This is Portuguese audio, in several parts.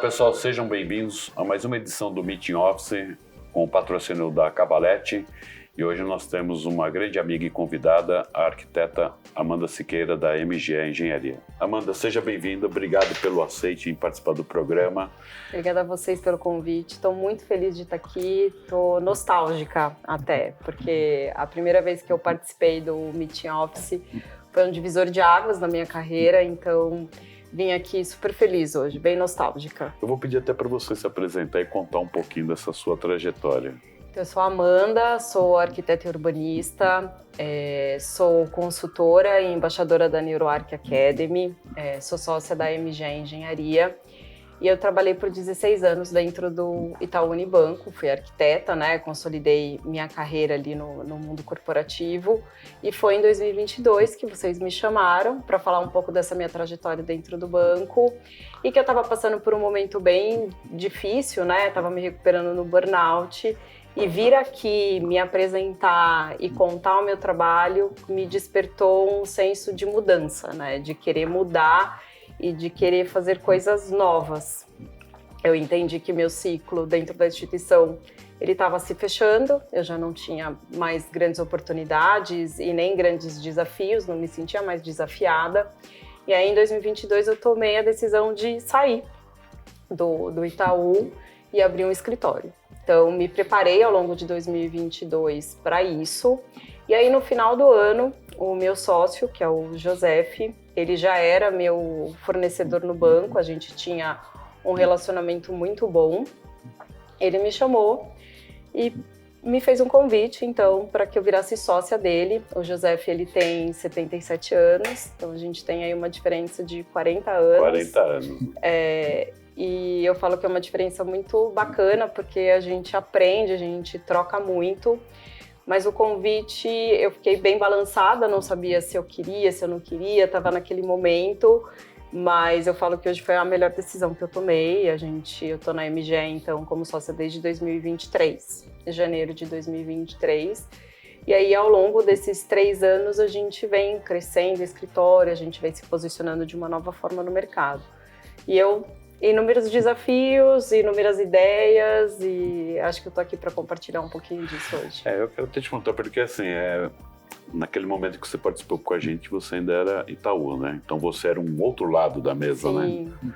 pessoal, sejam bem-vindos a mais uma edição do Meeting Office com o patrocínio da Cavalete. E hoje nós temos uma grande amiga e convidada, a arquiteta Amanda Siqueira, da MGE Engenharia. Amanda, seja bem-vinda, obrigado pelo aceite em participar do programa. Obrigada a vocês pelo convite, estou muito feliz de estar aqui, estou nostálgica até, porque a primeira vez que eu participei do Meeting Office foi um divisor de águas na minha carreira, então vim aqui super feliz hoje, bem nostálgica. Eu vou pedir até para você se apresentar e contar um pouquinho dessa sua trajetória. Eu sou a Amanda, sou arquiteta e urbanista, sou consultora e embaixadora da NeuroArch Academy, sou sócia da MGE Engenharia e eu trabalhei por 16 anos dentro do Itaú Unibanco, fui arquiteta, né, consolidei minha carreira ali no mundo corporativo e foi em 2022 que vocês me chamaram para falar um pouco dessa minha trajetória dentro do banco e que eu estava passando por um momento bem difícil, né, estava me recuperando no burnout. E vir aqui me apresentar e contar o meu trabalho me despertou um senso de mudança, né? De querer mudar e de querer fazer coisas novas. Eu entendi que meu ciclo dentro da instituição ele estava se fechando, eu já não tinha mais grandes oportunidades e nem grandes desafios, não me sentia mais desafiada. E aí em 2022 eu tomei a decisão de sair do Itaú e abrir um escritório. Então, me preparei ao longo de 2022 para isso. E aí, no final do ano, o meu sócio, que é o Josef, ele já era meu fornecedor no banco, a gente tinha um relacionamento muito bom. Ele me chamou e me fez um convite, então, para que eu virasse sócia dele. O Josef, ele tem 77 anos, então a gente tem aí uma diferença de 40 anos. 40 anos. E eu falo que é uma diferença muito bacana, porque a gente aprende, a gente troca muito. Mas o convite, eu fiquei bem balançada, não sabia se eu queria, se eu não queria, estava naquele momento. Mas eu falo que hoje foi a melhor decisão que eu tomei. Eu estou na MGE, então, como sócia desde 2023, janeiro de 2023. E aí, ao longo desses 3 anos, a gente vem crescendo o escritório, a gente vem se posicionando de uma nova forma no mercado. Inúmeros desafios, inúmeras ideias e acho que eu tô aqui para compartilhar um pouquinho disso hoje. Eu quero até te contar, porque assim, naquele momento que você participou com a gente, você ainda era Itaú, né? Então você era um outro lado da mesa, Sim. Né?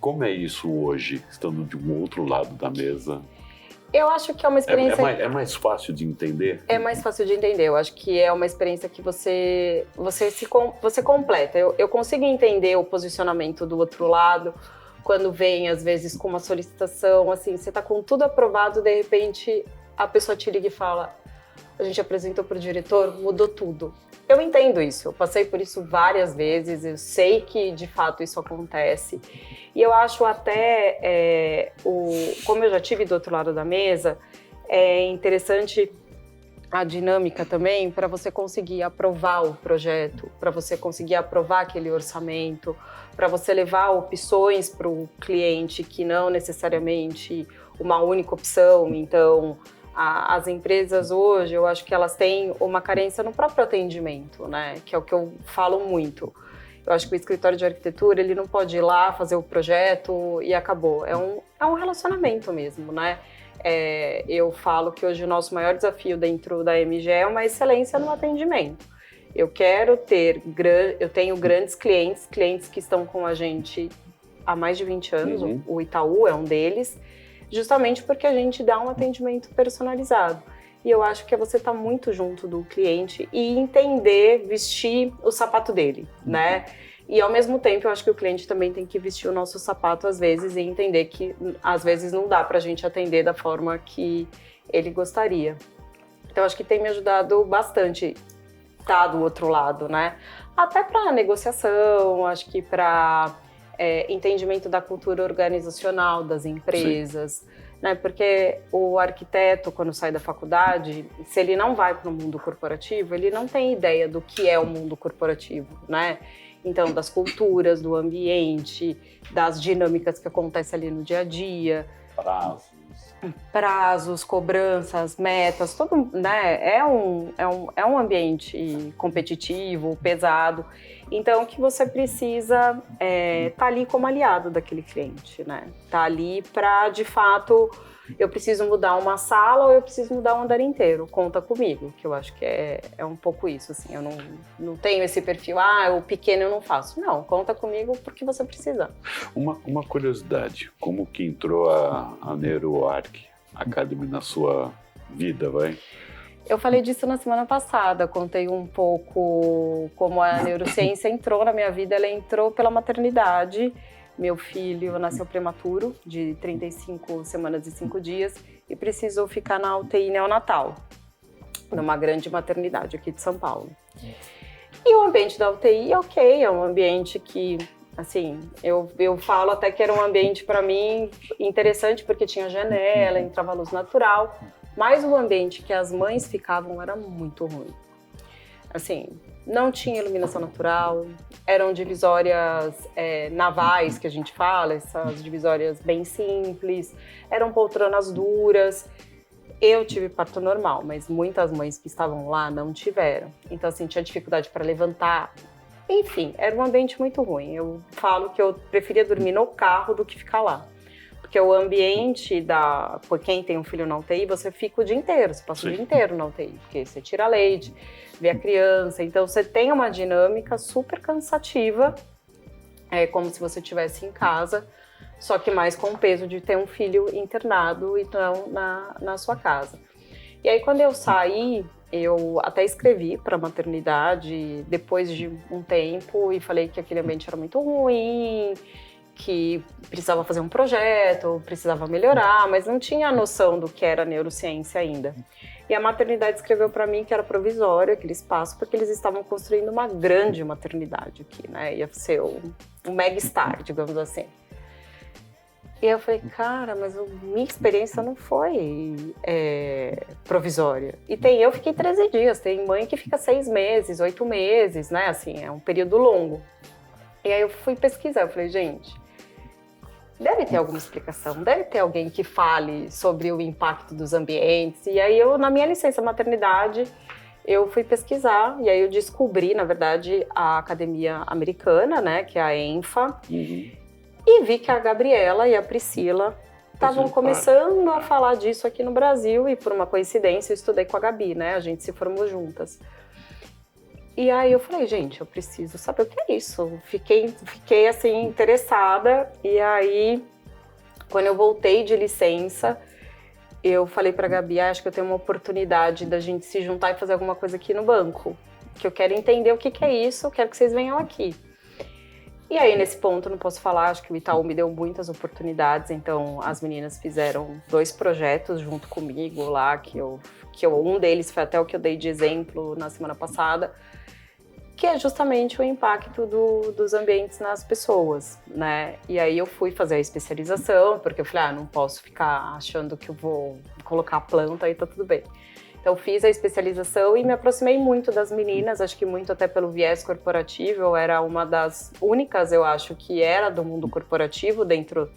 Como é isso hoje, estando de um outro lado da mesa? Eu acho que é uma experiência... É mais fácil de entender? É mais fácil de entender. Eu acho que é uma experiência que você completa. Eu consigo entender o posicionamento do outro lado, quando vem, às vezes, com uma solicitação, assim, você tá com tudo aprovado, de repente, a pessoa te liga e fala, a gente apresentou para o diretor, mudou tudo. Eu entendo isso, eu passei por isso várias vezes, eu sei que, de fato, isso acontece. E eu acho até, como eu já tive do outro lado da mesa, é interessante a dinâmica também para você conseguir aprovar o projeto, para você conseguir aprovar aquele orçamento, para você levar opções para o cliente que não necessariamente uma única opção. Então, as empresas hoje, eu acho que elas têm uma carência no próprio atendimento, né? Que é o que eu falo muito. Eu acho que o escritório de arquitetura, ele não pode ir lá fazer o projeto e acabou. É um relacionamento mesmo, né? Eu falo que hoje o nosso maior desafio dentro da MGE é uma excelência no atendimento. Eu tenho grandes clientes que estão com a gente há mais de 20 anos, o Itaú é um deles, justamente porque a gente dá um atendimento personalizado. E eu acho que é você estar muito junto do cliente e entender, vestir o sapato dele, né? E ao mesmo tempo, eu acho que o cliente também tem que vestir o nosso sapato às vezes e entender que às vezes não dá pra gente atender da forma que ele gostaria. Então, acho que tem me ajudado bastante estar do outro lado, né? Até para negociação, acho que para entendimento da cultura organizacional das empresas, né? Porque o arquiteto, quando sai da faculdade, se ele não vai para o mundo corporativo, ele não tem ideia do que é o mundo corporativo, né? Então, das culturas, do ambiente, das dinâmicas que acontecem ali no dia a dia. Prazos. prazos, cobranças, metas, todo, né? É um ambiente competitivo, pesado. Então, que você precisa tá ali como aliado daquele cliente, né? Tá ali para, de fato, eu preciso mudar uma sala ou eu preciso mudar um andar inteiro. Conta comigo, que eu acho que é um pouco isso, assim. Eu não tenho esse perfil, o pequeno eu não faço. Não, conta comigo porque você precisa. Uma curiosidade, como que entrou a NeuroArc Academy na sua vida, vai? Eu falei disso na semana passada, contei um pouco como a neurociência entrou na minha vida. Ela entrou pela maternidade. Meu filho nasceu prematuro, de 35 semanas e 5 dias, e precisou ficar na UTI neonatal, numa grande maternidade aqui de São Paulo. E o ambiente da UTI, ok, é um ambiente que, assim, eu falo até que era um ambiente para mim interessante porque tinha janela, entrava luz natural, mas o ambiente que as mães ficavam era muito ruim. Assim, não tinha iluminação natural, eram divisórias navais, que a gente fala, essas divisórias bem simples, eram poltronas duras. Eu tive parto normal, mas muitas mães que estavam lá não tiveram. Então, assim, tinha dificuldade para levantar. Enfim, era um ambiente muito ruim. Eu falo que eu preferia dormir no carro do que ficar lá. Porque o ambiente por quem tem um filho na UTI, você fica o dia inteiro, você passa o dia inteiro na UTI, porque você tira leite, vê a criança, então você tem uma dinâmica super cansativa, como se você estivesse em casa, só que mais com o peso de ter um filho internado e não na sua casa. E aí quando eu saí, eu até escrevi para a maternidade depois de um tempo e falei que aquele ambiente era muito ruim, que precisava fazer um projeto, precisava melhorar, mas não tinha a noção do que era neurociência ainda. E a maternidade escreveu para mim que era provisório aquele espaço, porque eles estavam construindo uma grande maternidade aqui, né? Ia ser um mega star, digamos assim. E eu falei, cara, mas minha experiência não foi provisória. E eu fiquei 13 dias, tem mãe que fica 6 meses, 8 meses, né? Assim, é um período longo. E aí eu fui pesquisar, eu falei, gente, deve ter alguma explicação, deve ter alguém que fale sobre o impacto dos ambientes. E aí eu, na minha licença maternidade, eu fui pesquisar e aí eu descobri, na verdade, a academia americana, né, que é a ENFA, e vi que a Gabriela e a Priscila estavam começando a falar disso aqui no Brasil e por uma coincidência eu estudei com a Gabi, né, a gente se formou juntas. E aí eu falei, gente, eu preciso saber o que é isso. Fiquei assim, interessada. E aí, quando eu voltei de licença, eu falei pra Gabi, acho que eu tenho uma oportunidade da gente se juntar e fazer alguma coisa aqui no banco. Que eu quero entender o que é isso, eu quero que vocês venham aqui. E aí, nesse ponto, não posso falar, acho que o Itaú me deu muitas oportunidades. Então, as meninas fizeram 2 projetos junto comigo lá, um deles foi até o que eu dei de exemplo na semana passada, que é justamente o impacto dos ambientes nas pessoas, né? E aí eu fui fazer a especialização, porque eu falei, não posso ficar achando que eu vou colocar a planta e tá tudo bem. Então fiz a especialização e me aproximei muito das meninas, acho que muito até pelo viés corporativo, eu era uma das únicas, eu acho, que era do mundo corporativo dentro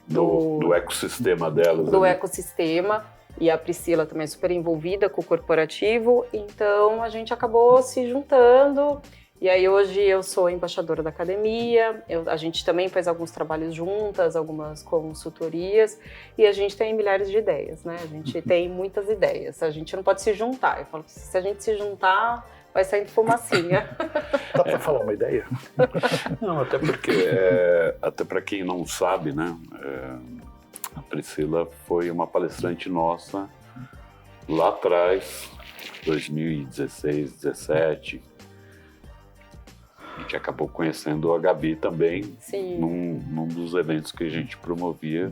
do ecossistema delas. Do ecossistema. E a Priscila também é super envolvida com o corporativo, então a gente acabou se juntando. E aí hoje eu sou embaixadora da academia, a gente também faz alguns trabalhos juntas, algumas consultorias, e a gente tem milhares de ideias, né? A gente tem muitas ideias, a gente não pode se juntar. Eu falo que se a gente se juntar, vai saindo fumacinha. Dá para falar uma ideia? Não, até porque, até para quem não sabe, né? A Priscila foi uma palestrante nossa lá atrás, 2016, 2017. A gente acabou conhecendo a Gabi também num dos eventos que a gente promovia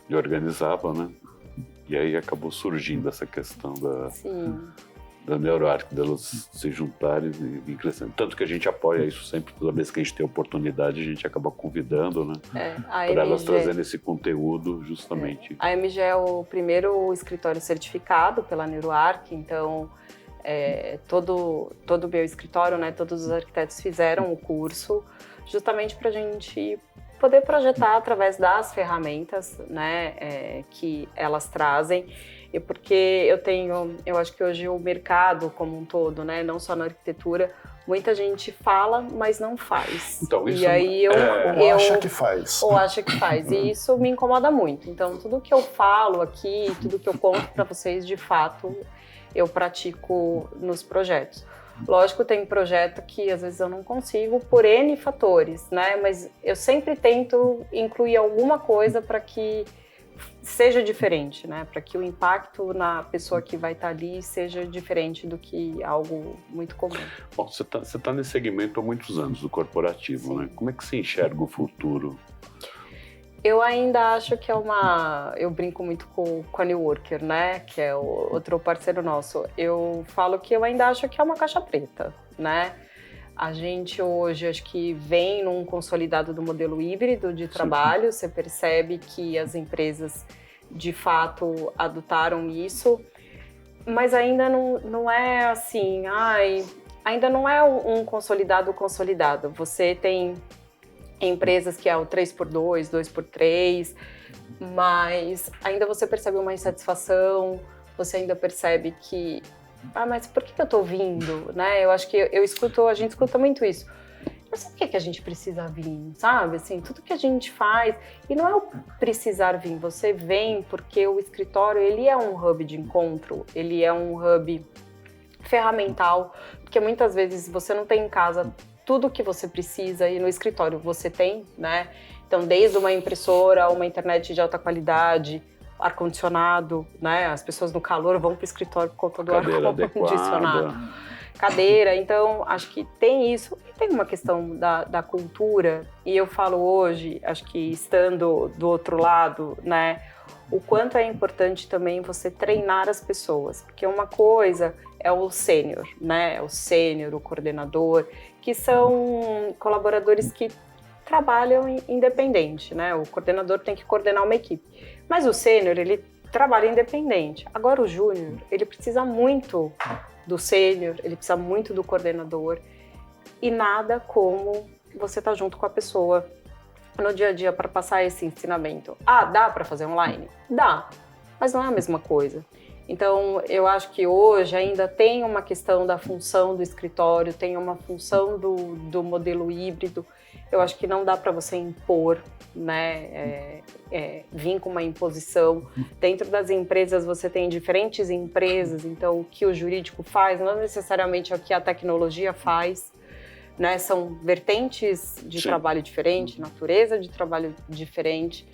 e organizava, né? E aí acabou surgindo essa questão da NeuroArc, delas se juntarem e vir crescendo. Tanto que a gente apoia isso sempre, toda vez que a gente tem oportunidade, a gente acaba convidando, né? Para elas trazerem esse conteúdo, justamente. A MG é o primeiro escritório certificado pela NeuroArc, então todo o meu escritório, né, todos os arquitetos fizeram o curso, justamente para a gente poder projetar através das ferramentas, né, que elas trazem. E porque eu acho que hoje o mercado como um todo, né, não só na arquitetura, muita gente fala, mas não faz. Então, isso e aí Ou acha que faz. Ou acha que faz. E isso me incomoda muito. Então, tudo que eu falo aqui, tudo que eu conto para vocês, de fato, eu pratico nos projetos. Lógico, tem projeto que às vezes eu não consigo por N fatores, né? Mas eu sempre tento incluir alguma coisa para que seja diferente, né? Para que o impacto na pessoa que vai estar ali seja diferente do que algo muito comum. Bom, você tá nesse segmento há muitos anos, do corporativo, Sim. né? Como é que você enxerga o futuro? Eu ainda acho que eu brinco muito com a New Worker, né? Que é o outro parceiro nosso. Eu falo que eu ainda acho que é uma caixa preta, né? A gente hoje, acho que vem num consolidado do modelo híbrido de trabalho. Você percebe que as empresas, de fato, adotaram isso. Mas ainda não é assim, ainda não é um consolidado. Você tem empresas que é o 3x2, 2x3, mas ainda você percebe uma insatisfação, você ainda percebe que, mas por que eu tô vindo, né? Eu acho que a gente escuta muito isso. Não sei por que a gente precisa vir, sabe? Assim, tudo que a gente faz, e não é o precisar vir, você vem porque o escritório, ele é um hub de encontro, ele é um hub ferramental, porque muitas vezes você não tem em casa tudo que você precisa e no escritório você tem, né? Então, desde uma impressora, uma internet de alta qualidade, ar-condicionado, né? As pessoas no calor vão para o escritório por conta do ar-condicionado. Cadeira, então, acho que tem isso. E tem uma questão da cultura, e eu falo hoje, acho que estando do outro lado, né? O quanto é importante também você treinar as pessoas, porque uma coisa é o sênior, né? O sênior, o coordenador, que são colaboradores que trabalham independente, né? O coordenador tem que coordenar uma equipe, mas o sênior, ele trabalha independente. Agora o júnior, ele precisa muito do sênior, ele precisa muito do coordenador, e nada como você estar junto com a pessoa no dia a dia para passar esse ensinamento. Dá para fazer online? Dá, mas não é a mesma coisa. Então, eu acho que hoje ainda tem uma questão da função do escritório, tem uma função do modelo híbrido. Eu acho que não dá para você impor, né? Vir com uma imposição. Dentro das empresas, você tem diferentes empresas, então o que o jurídico faz não necessariamente é o que a tecnologia faz. Né, são vertentes de trabalho diferente, natureza de trabalho diferente,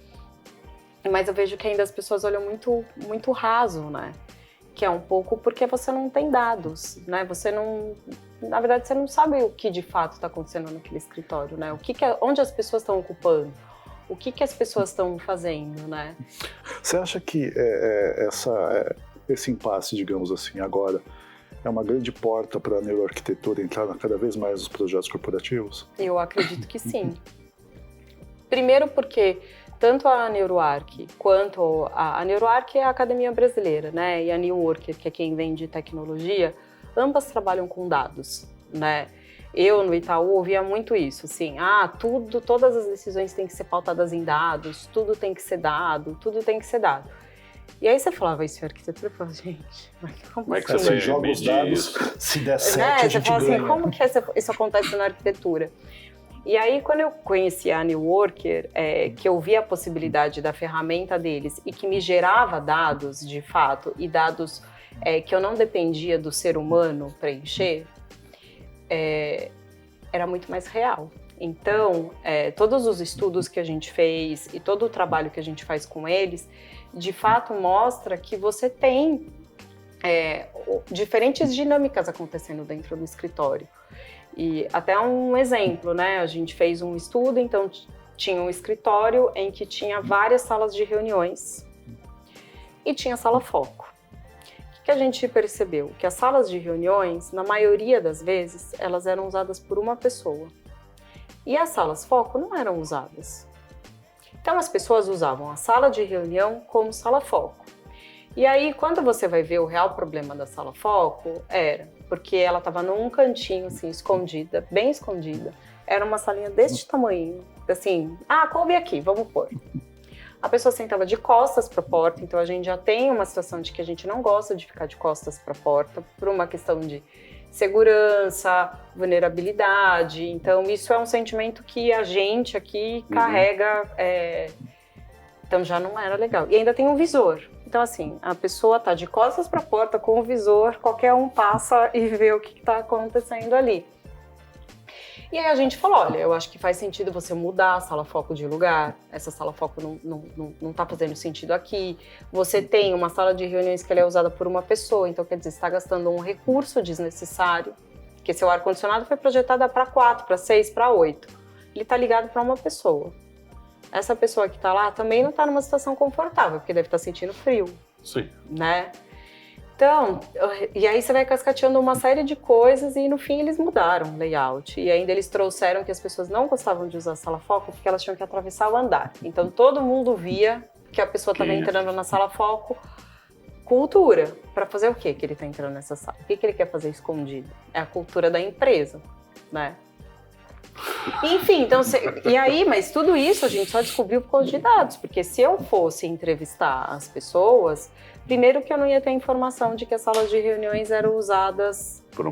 mas eu vejo que ainda as pessoas olham muito, muito raso, né? Que é um pouco porque você não tem dados, né? Na verdade, você não sabe o que de fato está acontecendo naquele escritório, né? Onde as pessoas estão ocupando, o que as pessoas estão fazendo, né? Você acha que esse impasse, digamos assim, agora é uma grande porta para a neuroarquitetura entrar cada vez mais nos projetos corporativos? Eu acredito que sim. Primeiro porque tanto a NeuroArch quanto a NeuroArch é a academia brasileira, né? E a New Worker, que é quem vende tecnologia, ambas trabalham com dados, né? Eu, no Itaú, ouvia muito isso, assim, todas as decisões têm que ser pautadas em dados, tudo tem que ser dado, tudo tem que ser dado. E aí você falava isso em arquitetura, eu falava, gente, como é que assim? você joga os dados, se der certo, a gente fala ganha. assim, como que isso acontece na arquitetura? E aí, quando eu conheci a New Worker, que eu vi a possibilidade da ferramenta deles e que me gerava dados, de fato, e dados que eu não dependia do ser humano preencher, era muito mais real. Então, todos os estudos que a gente fez e todo o trabalho que a gente faz com eles, de fato mostra que você tem diferentes dinâmicas acontecendo dentro do escritório. E até um exemplo, né? A gente fez um estudo, então tinha um escritório em que tinha várias salas de reuniões e tinha sala foco. O que a gente percebeu? Que as salas de reuniões, na maioria das vezes, elas eram usadas por uma pessoa. E as salas foco não eram usadas. Então as pessoas usavam a sala de reunião como sala foco. E aí, quando você vai ver o real problema da sala foco, era porque ela estava num cantinho, assim, escondida, bem escondida, era uma salinha deste tamanho, assim, coube aqui, vamos pôr. A pessoa sentava de costas para a porta, então a gente já tem uma situação de que a gente não gosta de ficar de costas para a porta, por uma questão de segurança, vulnerabilidade. Então isso é um sentimento que a gente aqui carrega, então já não era legal. E ainda tem um visor. Então assim, a pessoa tá de costas para a porta com o visor, qualquer um passa e vê o que está acontecendo ali. E aí a gente falou, olha, eu acho que faz sentido você mudar a sala foco de lugar, essa sala foco não tá fazendo sentido aqui. Você tem uma sala de reuniões que ela é usada por uma pessoa, então quer dizer, você está gastando um recurso desnecessário, porque seu ar-condicionado foi projetado para 4, para 6, para 8. Ele está ligado para uma pessoa. Essa pessoa que está lá também não está numa situação confortável, porque deve estar sentindo frio. Sim. Né? Então, e aí você vai cascateando uma série de coisas e no fim eles mudaram o layout. E ainda eles trouxeram que as pessoas não gostavam de usar a sala foco porque elas tinham que atravessar o andar. Então todo mundo via que a pessoa estava entrando na sala foco. Cultura. Para fazer o quê que ele está entrando nessa sala? O que ele quer fazer escondido? É a cultura da empresa, né? Enfim, então, mas tudo isso a gente só descobriu por causa de dados, porque se eu fosse entrevistar as pessoas, primeiro que eu não ia ter informação de que as salas de reuniões eram usadas por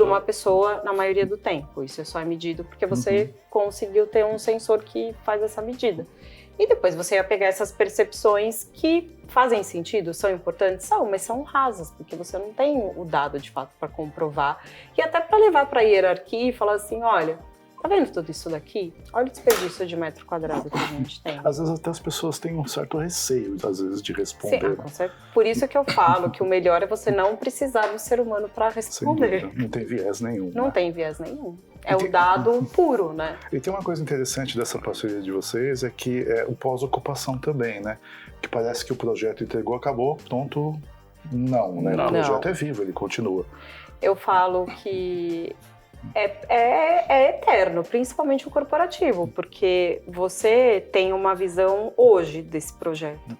uma pessoa na maioria do tempo. Isso só é medido porque você conseguiu ter um sensor que faz essa medida. E depois você ia pegar essas percepções que fazem sentido, são importantes, mas são rasas, porque você não tem o dado de fato para comprovar e até para levar para a hierarquia e falar assim, olha, tá vendo tudo isso daqui? Olha o desperdício de metro quadrado que a gente tem. Às vezes até as pessoas têm um certo receio, às vezes, de responder. Sim, por isso que eu falo que o melhor é você não precisar do ser humano para responder. Não tem viés nenhum. Não tem viés nenhum. É o dado puro, né? E tem uma coisa interessante dessa parceria de vocês, é que é o pós-ocupação também, né? Que parece que o projeto entregou, acabou, pronto. Não, né? O projeto é vivo, ele continua. Eu falo que é eterno, principalmente o corporativo, porque você tem uma visão hoje desse projeto.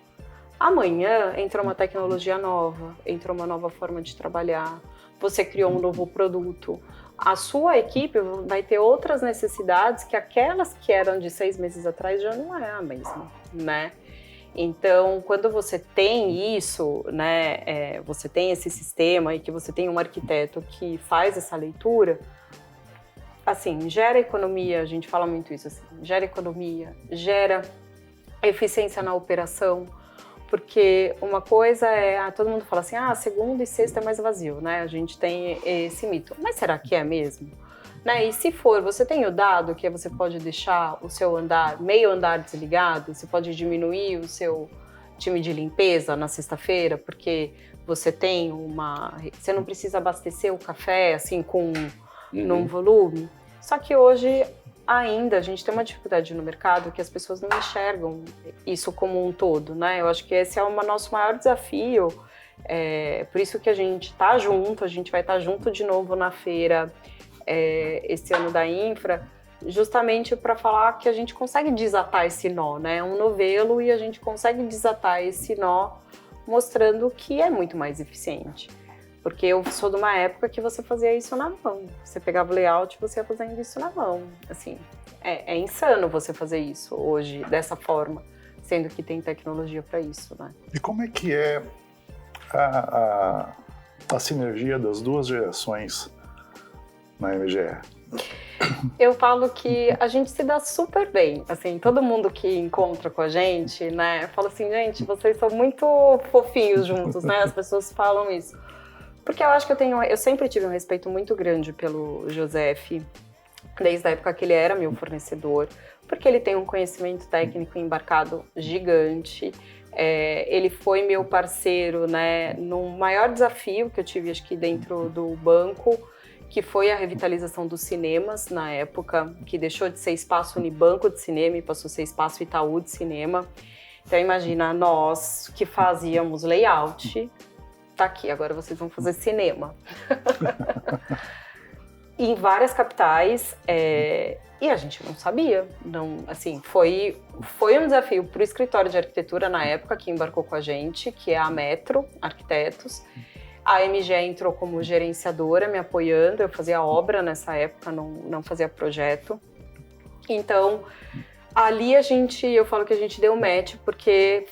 Amanhã entra uma tecnologia nova, entra uma nova forma de trabalhar, você criou um novo produto. A sua equipe vai ter outras necessidades que aquelas que eram de 6 meses atrás já não é a mesma, né? Então, quando você tem isso, né, você tem esse sistema e que você tem um arquiteto que faz essa leitura, assim, gera economia, a gente fala muito isso, assim, gera economia, gera eficiência na operação, porque uma coisa todo mundo fala assim, segunda e sexta é mais vazio, né? A gente tem esse mito. Mas será que é mesmo? Né? E se for, você tem o dado que você pode deixar o seu meio andar desligado, você pode diminuir o seu time de limpeza na sexta-feira, porque você tem você não precisa abastecer o café, assim, num volume. Só que hoje ainda a gente tem uma dificuldade no mercado que as pessoas não enxergam isso como um todo, né? Eu acho que esse é o nosso maior desafio, por isso que a gente tá junto, a gente vai estar junto de novo na feira esse ano da Infra, justamente para falar que a gente consegue desatar esse nó, né? É um novelo e a gente consegue desatar esse nó mostrando que é muito mais eficiente. Porque eu sou de uma época que você fazia isso na mão. Você pegava o layout e você ia fazendo isso na mão. Assim, é insano você fazer isso hoje, dessa forma, sendo que tem tecnologia para isso, né? E como é que é a sinergia das duas gerações na MGE? Eu falo que a gente se dá super bem, assim, todo mundo que encontra com a gente, né, fala assim, gente, vocês são muito fofinhos juntos, né, as pessoas falam isso. Porque eu acho que eu sempre tive um respeito muito grande pelo Joseph, desde a época que ele era meu fornecedor, porque ele tem um conhecimento técnico embarcado gigante, ele foi meu parceiro, né, no maior desafio que eu tive, acho que dentro do banco, que foi a revitalização dos cinemas na época, que deixou de ser espaço Unibanco de cinema e passou a ser espaço Itaú de cinema. Então imagina, nós que fazíamos layout, tá aqui, agora vocês vão fazer cinema. Em várias capitais, e a gente não sabia. Não, assim, foi um desafio para o escritório de arquitetura na época que embarcou com a gente, que é a Metro Arquitetos. A MGE entrou como gerenciadora, me apoiando. Eu fazia obra nessa época, não fazia projeto. Então, ali eu falo que a gente deu match porque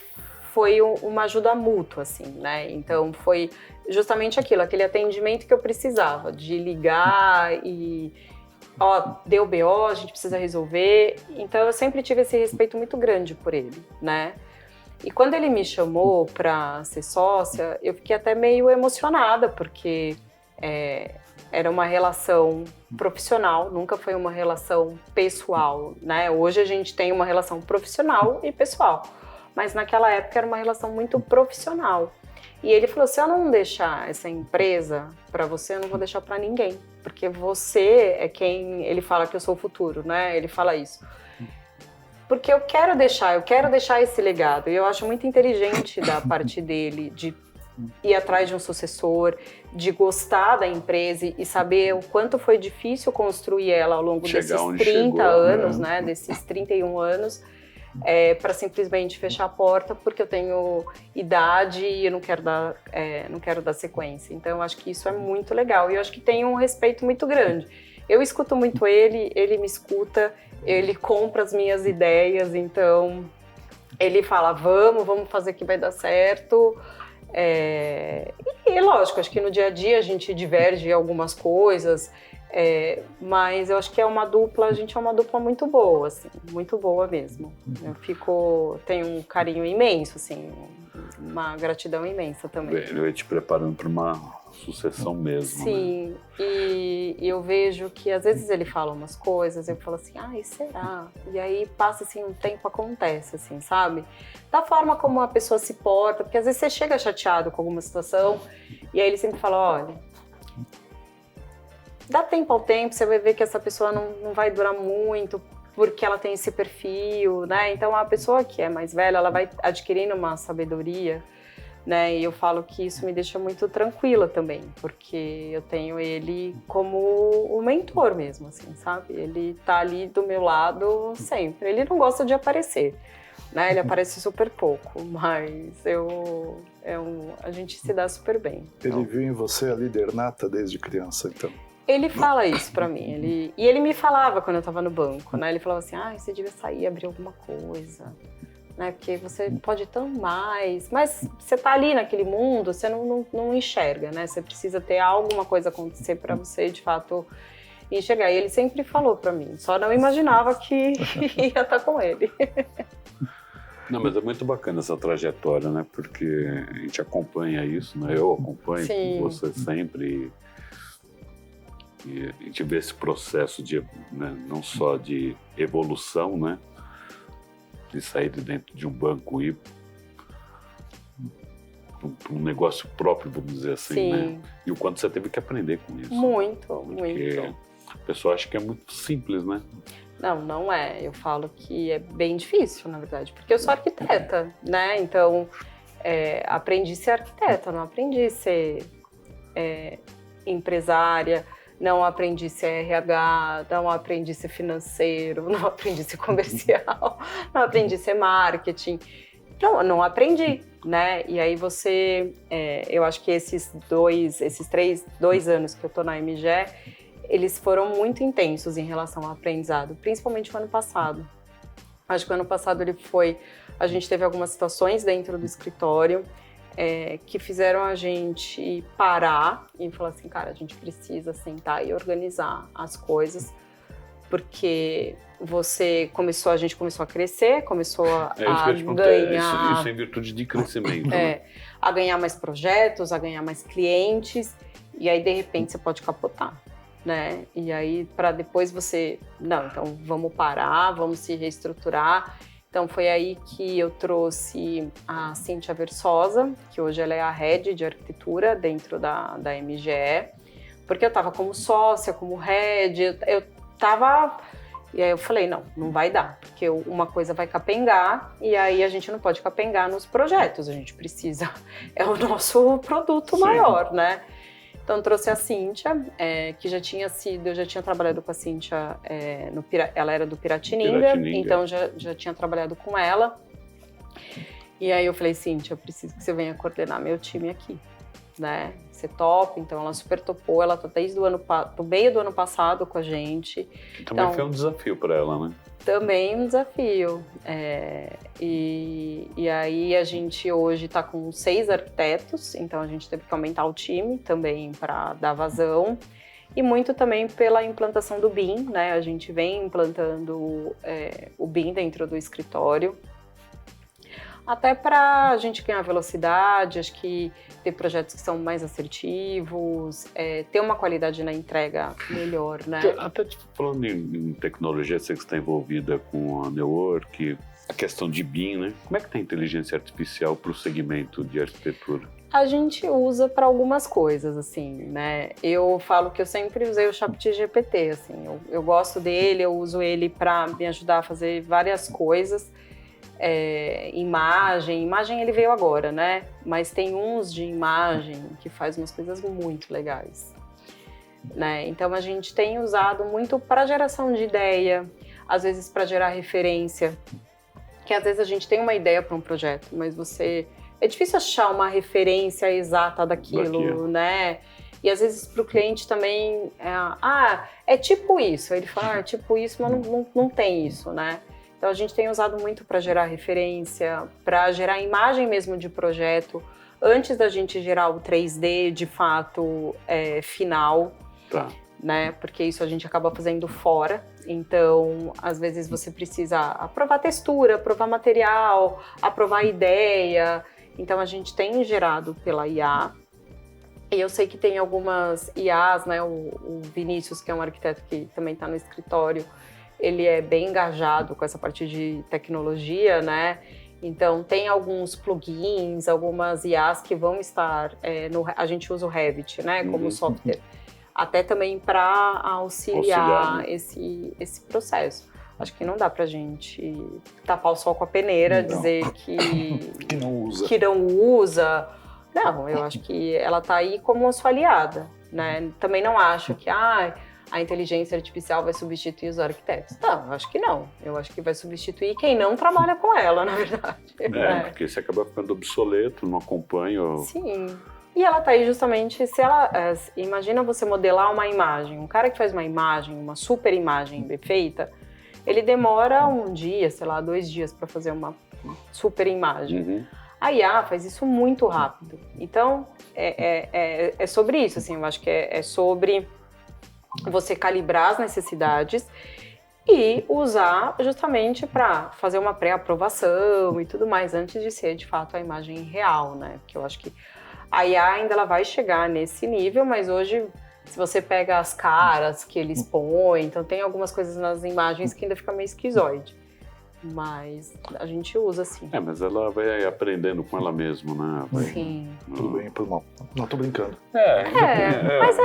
foi uma ajuda mútua, assim, né? Então, foi justamente aquele atendimento que eu precisava, de ligar e, deu BO, a gente precisa resolver. Então, eu sempre tive esse respeito muito grande por ele, né? E quando ele me chamou para ser sócia, eu fiquei até meio emocionada, porque era uma relação profissional, nunca foi uma relação pessoal, né? Hoje a gente tem uma relação profissional e pessoal, mas naquela época era uma relação muito profissional. E ele falou, se eu não deixar essa empresa para você, eu não vou deixar para ninguém, porque você é quem... Ele fala que eu sou o futuro, né? Ele fala isso. Porque eu quero deixar esse legado. E eu acho muito inteligente da parte dele de ir atrás de um sucessor, de gostar da empresa e saber o quanto foi difícil construir ela ao longo desses 30 anos, né? Desses 31 anos, para simplesmente fechar a porta porque eu tenho idade e eu não quero dar sequência. Então, eu acho que isso é muito legal. E eu acho que tem um respeito muito grande. Eu escuto muito ele me escuta, ele compra as minhas ideias, então ele fala, vamos fazer que vai dar certo. E lógico, acho que no dia a dia a gente diverge em algumas coisas, mas eu acho que a gente é uma dupla muito boa, assim, muito boa mesmo. Tenho um carinho imenso, assim, uma gratidão imensa também. Ele vai te preparando para uma sucessão mesmo. Sim, né? E eu vejo que às vezes ele fala umas coisas, eu falo assim, será? E aí passa assim, um tempo acontece, assim, sabe? Da forma como a pessoa se porta, porque às vezes você chega chateado com alguma situação, e aí ele sempre fala, olha, dá tempo ao tempo, você vai ver que essa pessoa não vai durar muito, porque ela tem esse perfil, né? Então a pessoa que é mais velha, ela vai adquirindo uma sabedoria, né? E eu falo que isso me deixa muito tranquila também, porque eu tenho ele como o mentor mesmo, assim, sabe? Ele tá ali do meu lado sempre. Ele não gosta de aparecer, né? Ele aparece super pouco, mas a gente se dá super bem. Ele viu em você a líder nata desde criança, então? Ele fala isso pra mim, e ele me falava quando eu tava no banco, né? Ele falava assim, você devia sair, abrir alguma coisa, né? Porque você pode tão mais, mas você tá ali naquele mundo, você não enxerga, né? Você precisa ter alguma coisa acontecer pra você, de fato, enxergar. E ele sempre falou pra mim, só não imaginava que ia estar com ele. Não, mas é muito bacana essa trajetória, né? Porque a gente acompanha isso, né? Eu acompanho você sempre. E a gente vê esse processo né, não só de evolução, né, de sair de dentro de um banco e ir para um negócio próprio, vamos dizer assim, né? E o quanto você teve que aprender com isso. Muito. A pessoa acha que é muito simples, né? Não é. Eu falo que é bem difícil, na verdade, porque eu sou arquiteta, né? Então, aprendi a ser arquiteta, não aprendi a ser empresária, não aprendi a ser RH, não aprendi a ser financeiro, não aprendi a ser comercial, não aprendi a ser marketing. Não aprendi, né? E aí eu acho que esses 2 anos que eu tô na MGE, eles foram muito intensos em relação ao aprendizado, principalmente no ano passado. Acho que o ano passado a gente teve algumas situações dentro do escritório que fizeram a gente parar e falar assim, cara, a gente precisa sentar e organizar as coisas, porque a gente começou a crescer, começou a ganhar... Isso é em virtude de crescimento, né? A ganhar mais projetos, a ganhar mais clientes, e aí, de repente, você pode capotar, né? E aí, para depois então vamos parar, vamos se reestruturar. Então, foi aí que eu trouxe a Cíntia Versosa, que hoje ela é a head de arquitetura dentro da MGE, porque eu estava como sócia, como head, eu estava... E aí eu falei, não vai dar, porque uma coisa vai capengar, e aí a gente não pode capengar nos projetos, a gente precisa... É o nosso produto maior, né? Então, trouxe a Cíntia, que eu já tinha trabalhado com a Cíntia, ela era do Piratininga, então já tinha trabalhado com ela. E aí eu falei, Cíntia, eu preciso que você venha coordenar meu time aqui, né? Você topa, então ela super topou, ela tá desde do meio do ano passado com a gente. Também foi um desafio para ela, né? Também um desafio. E aí a gente hoje está com 6 arquitetos, então a gente teve que aumentar o time também para dar vazão. E muito também pela implantação do BIM, né? A gente vem implantando o BIM dentro do escritório. Até para a gente ganhar velocidade, acho que ter projetos que são mais assertivos, ter uma qualidade na entrega melhor, né? Até falando em tecnologia, sei que você está envolvida com a Neowork, a questão de BIM, né? Como é que tem inteligência artificial para o segmento de arquitetura? A gente usa para algumas coisas, assim, né? Eu falo que eu sempre usei o ChatGPT, assim, eu gosto dele, eu uso ele para me ajudar a fazer várias coisas. Imagem ele veio agora, né? Mas tem uns de imagem que faz umas coisas muito legais, né? Então a gente tem usado muito para geração de ideia, às vezes para gerar referência, que às vezes a gente tem uma ideia para um projeto, mas é difícil achar uma referência exata daquilo, né? E às vezes para o cliente também é tipo isso. Aí ele fala, é tipo isso, mas não tem isso, né? Então a gente tem usado muito para gerar referência, para gerar imagem mesmo de projeto, antes da gente gerar o 3D de fato final, Tá. né? Porque isso a gente acaba fazendo fora. Então, às vezes você precisa aprovar textura, aprovar material, aprovar ideia. Então a gente tem gerado pela IA. E eu sei que tem algumas IAs, né? O Vinícius, que é um arquiteto que também está no escritório, ele é bem engajado com essa parte de tecnologia, né? Então, tem alguns plugins, algumas IAs que vão estar... a gente usa o Revit, né? Como software. Até também para auxiliar, né? esse processo. Acho que não dá pra gente tapar o sol com a peneira, dizer que não usa. Não, eu acho que ela tá aí como a sua aliada, né? Também não acho que a inteligência artificial vai substituir os arquitetos. Não, eu acho que não. Eu acho que vai substituir quem não trabalha com ela, na verdade. Porque você acaba ficando obsoleto, não acompanha. Sim. E ela tá aí justamente, imagina você modelar uma imagem. Um cara que faz uma imagem, uma super imagem bem feita, ele demora um dia, 2 dias para fazer uma super imagem. Uhum. A IA faz isso muito rápido. Então, é sobre isso, assim, eu acho que é sobre você calibrar as necessidades e usar justamente para fazer uma pré-aprovação e tudo mais, antes de ser, de fato, a imagem real, né? Porque eu acho que a IA ainda ela vai chegar nesse nível, mas hoje, se você pega as caras que eles põem, então tem algumas coisas nas imagens que ainda fica meio esquizoide. Mas a gente usa sim. Mas ela vai aprendendo com ela mesma, né? Sim. Tudo bem, por mal. Não, tô brincando. Mas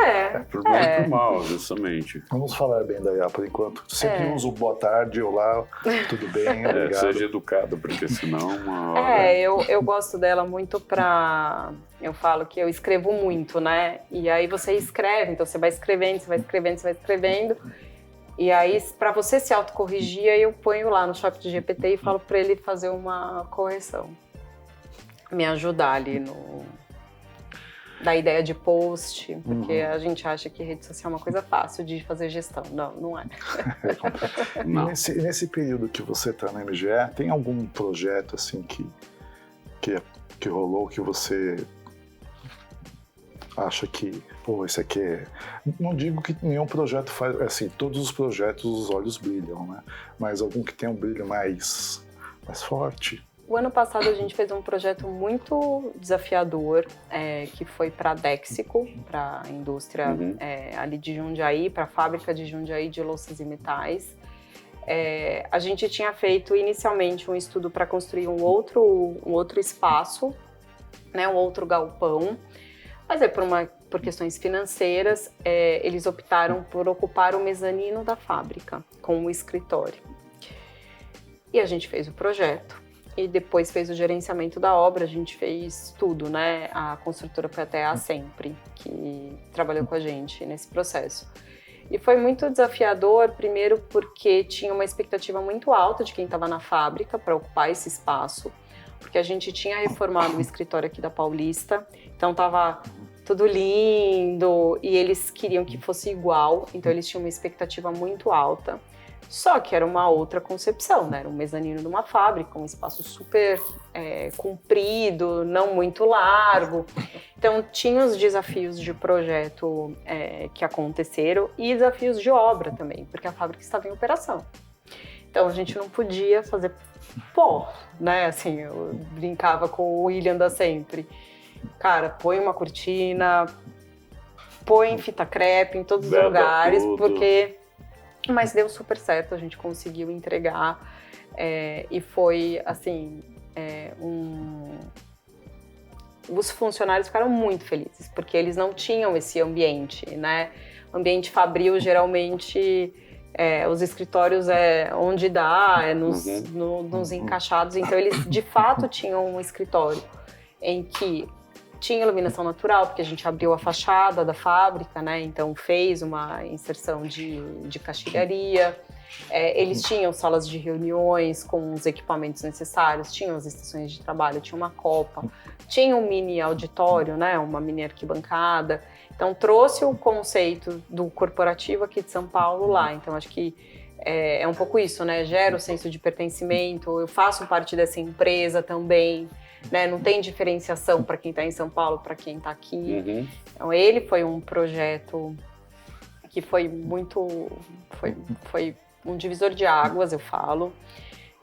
Por bem e por mal, justamente. Vamos falar bem da IA por enquanto. Sempre uso boa tarde, olá, tudo bem, obrigado. Seja educado, porque senão... Eu gosto dela muito eu falo que eu escrevo muito, né? E aí você escreve, então você vai escrevendo. E aí, para você se autocorrigir, eu ponho lá no ChatGPT e falo para ele fazer uma correção. Me ajudar ali da ideia de post, porque a gente acha que rede social é uma coisa fácil de fazer gestão. Não, não é. Não. Nesse período que você está na MGE, tem algum projeto assim que rolou que você acha que, esse aqui Não digo que nenhum projeto faz, assim, todos os projetos os olhos brilham, né? Mas algum que tenha um brilho mais forte. O ano passado a gente fez um projeto muito desafiador, que foi para a Dexico, para a indústria ali de Jundiaí, para a fábrica de Jundiaí de louças e metais. A gente tinha feito inicialmente um estudo para construir um outro espaço, né, um outro galpão, mas por questões financeiras, eles optaram por ocupar o mezanino da fábrica com o escritório. E a gente fez o projeto e depois fez o gerenciamento da obra, a gente fez tudo, né? A construtora foi até a Sempre, que trabalhou com a gente nesse processo. E foi muito desafiador, primeiro porque tinha uma expectativa muito alta de quem estava na fábrica para ocupar esse espaço, porque a gente tinha reformado o escritório aqui da Paulista, então estava tudo lindo e eles queriam que fosse igual, então eles tinham uma expectativa muito alta. Só que era uma outra concepção, né? Era um mezanino de uma fábrica, um espaço super comprido, não muito largo. Então, tinha os desafios de projeto que aconteceram e desafios de obra também, porque a fábrica estava em operação. Então, a gente não podia fazer pó, né? Assim, eu brincava com o William da Sempre. Cara, põe uma cortina, põe fita crepe em todos os lugares, porque... Mas deu super certo, a gente conseguiu entregar e foi, assim, os funcionários ficaram muito felizes, porque eles não tinham esse ambiente, né? O ambiente fabril, geralmente, os escritórios onde dá, nos encaixados, então eles, de fato, tinham um escritório em que tinha iluminação natural, porque a gente abriu a fachada da fábrica, né? Então fez uma inserção de caixilharia. Eles tinham salas de reuniões com os equipamentos necessários, tinham as estações de trabalho, tinha uma copa, tinha um mini auditório, né? Uma mini arquibancada. Então trouxe o conceito do corporativo aqui de São Paulo lá. Então acho que é um pouco isso, né? Gera o senso de pertencimento, eu faço parte dessa empresa também. Né? Não tem diferenciação para quem está em São Paulo, para quem está aqui. Então, ele foi um projeto que foi muito... Foi um divisor de águas, eu falo.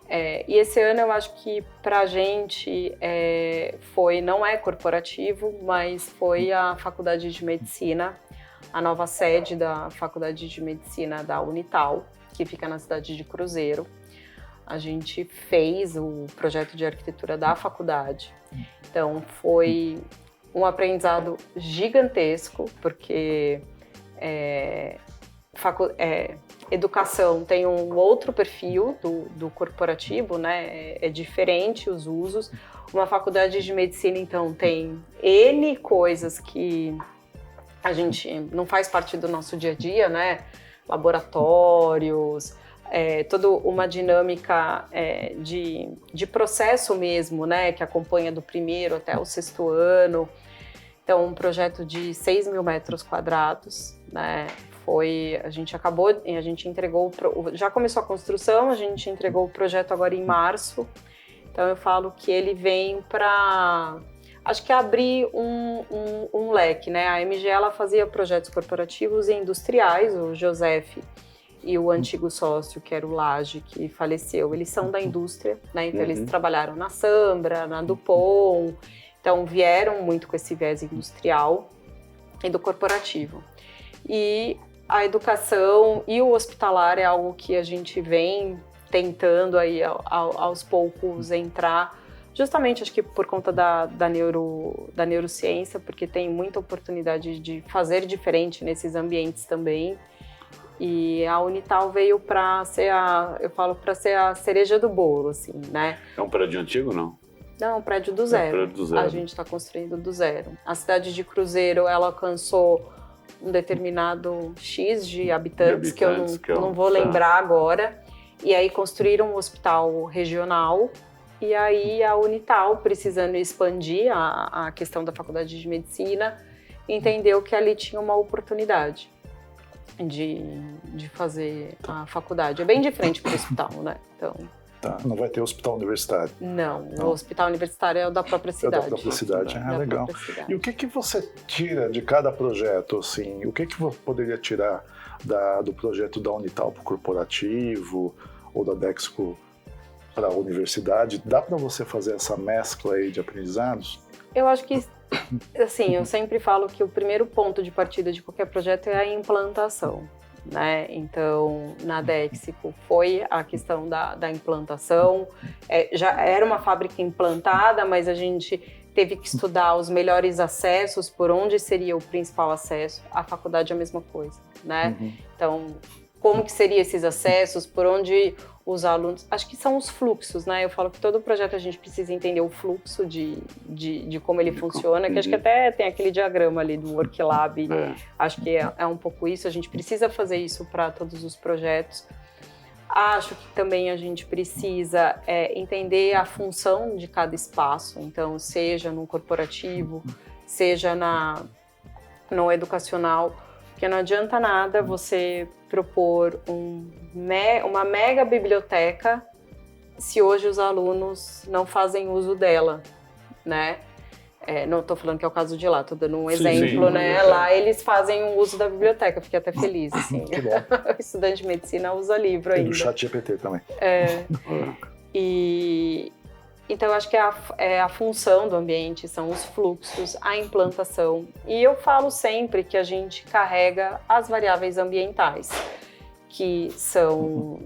E esse ano eu acho que para a gente não é corporativo, mas foi a Faculdade de Medicina, a nova sede da Faculdade de Medicina da Unital, que fica na cidade de Cruzeiro. A gente fez o projeto de arquitetura da faculdade. Então, foi um aprendizado gigantesco, porque educação tem um outro perfil do corporativo, né? É diferente os usos. Uma faculdade de medicina, então, tem N coisas que a gente não faz parte do nosso dia a dia, né? Laboratórios... toda uma dinâmica de processo mesmo, né, que acompanha do primeiro até o 6º ano. Então, um projeto de 6.000 metros quadrados, né, a gente entregou, já começou a construção, a gente entregou o projeto agora em março. Então, eu falo que ele vem para, acho que abrir um leque, né, a MG, ela fazia projetos corporativos e industriais, o Joseph e o antigo sócio, que era o Laje, que faleceu, eles são da indústria, né? Então eles trabalharam na Sambra, na Dupont, então vieram muito com esse viés industrial e do corporativo. E a educação e o hospitalar é algo que a gente vem tentando aí aos poucos entrar, justamente acho que por conta da neurociência, porque tem muita oportunidade de fazer diferente nesses ambientes também. E a Unital veio para ser para ser a cereja do bolo, assim, né? É um prédio antigo, não? Não, um prédio do zero. É um prédio do zero. A gente está construindo do zero. A cidade de Cruzeiro, ela alcançou um determinado X de habitantes que eu não vou lembrar agora. E aí construíram um hospital regional. E aí a Unital, precisando expandir a questão da faculdade de medicina, entendeu que ali tinha uma oportunidade de fazer a faculdade. É bem diferente para o hospital, né? Então... Tá, não vai ter hospital universitário? Não, o hospital universitário é o da própria cidade. É da própria cidade, legal. E o que você tira de cada projeto, assim? O que você poderia tirar do projeto da Unital para o corporativo ou da Dexco para a universidade? Dá para você fazer essa mescla aí de aprendizados? Eu acho que, assim, eu sempre falo que o primeiro ponto de partida de qualquer projeto é a implantação, né? Então, na Dexco foi a questão da implantação. Já era uma fábrica implantada, mas a gente teve que estudar os melhores acessos, por onde seria o principal acesso. A faculdade é a mesma coisa, né? Então, como que seriam esses acessos, por onde os alunos... Acho que são os fluxos, né? Eu falo que todo projeto a gente precisa entender o fluxo de como ele funciona, que acho que até tem aquele diagrama ali do WorkLab. Acho que é um pouco isso, a gente precisa fazer isso para todos os projetos. Acho que também a gente precisa entender a função de cada espaço, então seja no corporativo, seja no educacional, Porque não adianta nada você propor uma mega biblioteca se hoje os alunos não fazem uso dela, né? Não estou falando que é o caso de lá, estou dando um exemplo, né? Lá eles fazem o uso da biblioteca, fiquei até feliz, assim. O estudante de medicina usa livro ainda. E do ChatGPT também. Então, eu acho que a função do ambiente, são os fluxos, a implantação. E eu falo sempre que a gente carrega as variáveis ambientais, que são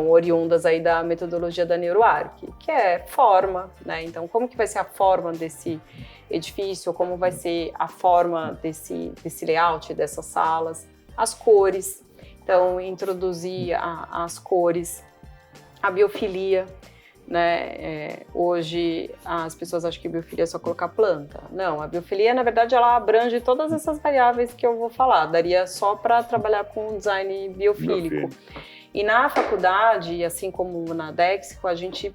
oriundas aí da metodologia da NeuroArc, que é forma, né? Então, como que vai ser a forma desse edifício, como vai ser a forma desse layout, dessas salas, as cores. Então, introduzir as cores, a biofilia, né? Hoje as pessoas acham que biofilia é só colocar planta. Não, a biofilia, na verdade, ela abrange todas essas variáveis que eu vou falar. Daria só para trabalhar com design biofílico. E na faculdade, assim como na Dexco, a gente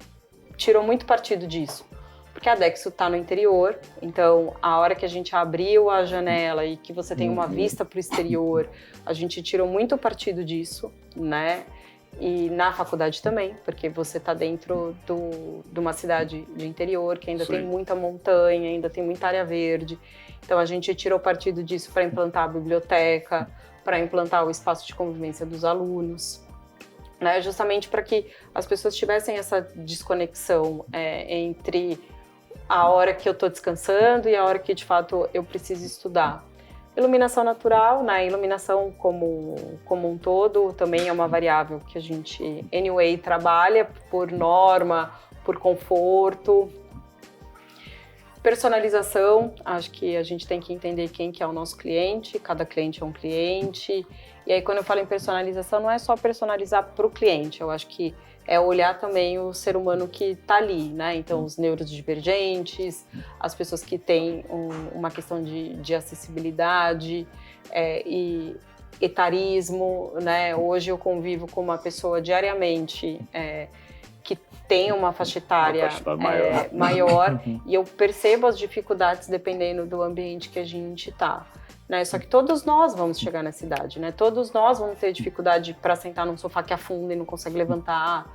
tirou muito partido disso. Porque a Dexco está no interior, então a hora que a gente abriu a janela e que você tem uma vista para o exterior, a gente tirou muito partido disso, né? E na faculdade também, porque você está dentro de uma cidade de interior que ainda tem muita montanha, ainda tem muita área verde. Então a gente tirou partido disso para implantar a biblioteca, para implantar o espaço de convivência dos alunos, né? Justamente para que as pessoas tivessem essa desconexão entre a hora que eu estou descansando e a hora que de fato eu preciso estudar. Iluminação natural, né? Iluminação como um todo também é uma variável que a gente, anyway, trabalha por norma, por conforto. Personalização, acho que a gente tem que entender quem que é o nosso cliente, cada cliente é um cliente. E aí, quando eu falo em personalização, não é só personalizar para o cliente, eu acho que é olhar também o ser humano que está ali, né? Então, os neurodivergentes, as pessoas que têm uma questão de acessibilidade e etarismo, né? Hoje eu convivo com uma pessoa diariamente que tem uma faixa etária maior e eu percebo as dificuldades dependendo do ambiente que a gente está. Né? Só que todos nós vamos chegar nessa idade, né? Todos nós vamos ter dificuldade para sentar num sofá que afunda e não consegue levantar,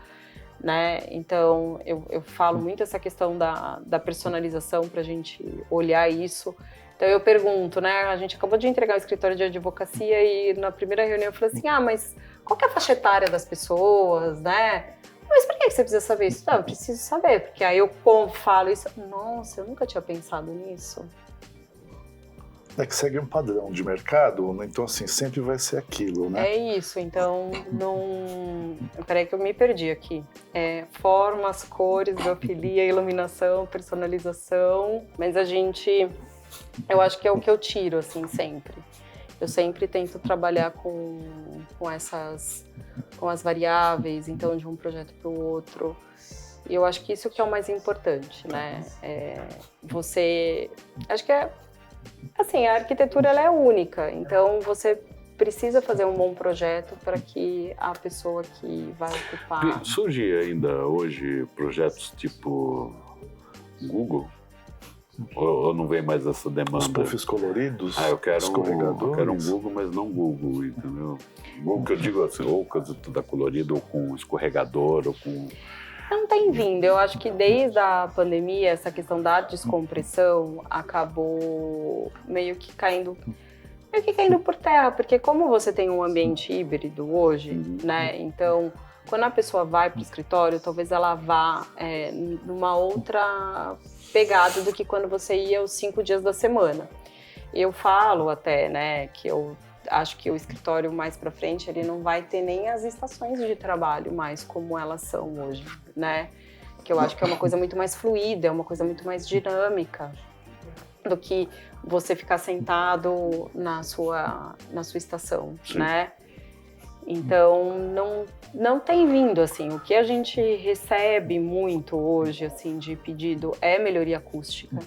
né? Então, eu falo muito essa questão da personalização para a gente olhar isso. Então, eu pergunto, né? A gente acabou de entregar o escritório de advocacia e na primeira reunião eu falei assim, mas qual que é a faixa etária das pessoas, né? Mas por que você precisa saber isso? Não, eu preciso saber, porque aí eu falo isso, nossa, eu nunca tinha pensado nisso. É que segue um padrão de mercado, né? Então assim, sempre vai ser aquilo, né? É isso, então não... Peraí que eu me perdi aqui. Formas, cores, biofilia, iluminação, personalização, mas a gente... Eu acho que é o que eu tiro, assim, sempre. Eu sempre tento trabalhar com as variáveis, então de um projeto para o outro. E eu acho que isso que é o mais importante, né? Acho que assim, a arquitetura ela é única, então você precisa fazer um bom projeto para que a pessoa que vai ocupar... Surge ainda hoje projetos tipo Google? Ou não vem mais essa demanda? Os puffs coloridos, eu quero um Google, mas não Google, entendeu? Google que eu digo assim, ou toda colorida, ou com escorregador, ou com... Não tem vindo. Eu acho que desde a pandemia, essa questão da descompressão acabou meio que caindo por terra, porque como você tem um ambiente híbrido hoje, né? Então, quando a pessoa vai para o escritório, talvez ela vá numa outra pegada do que quando você ia os 5 dias da semana. Eu falo até, né, que eu acho que o escritório mais para frente ele não vai ter nem as estações de trabalho mais como elas são hoje, né? Que eu acho que é uma coisa muito mais fluida, é uma coisa muito mais dinâmica do que você ficar sentado na sua estação, né? Então não tem vindo assim. O que a gente recebe muito hoje assim de pedido é melhoria acústica.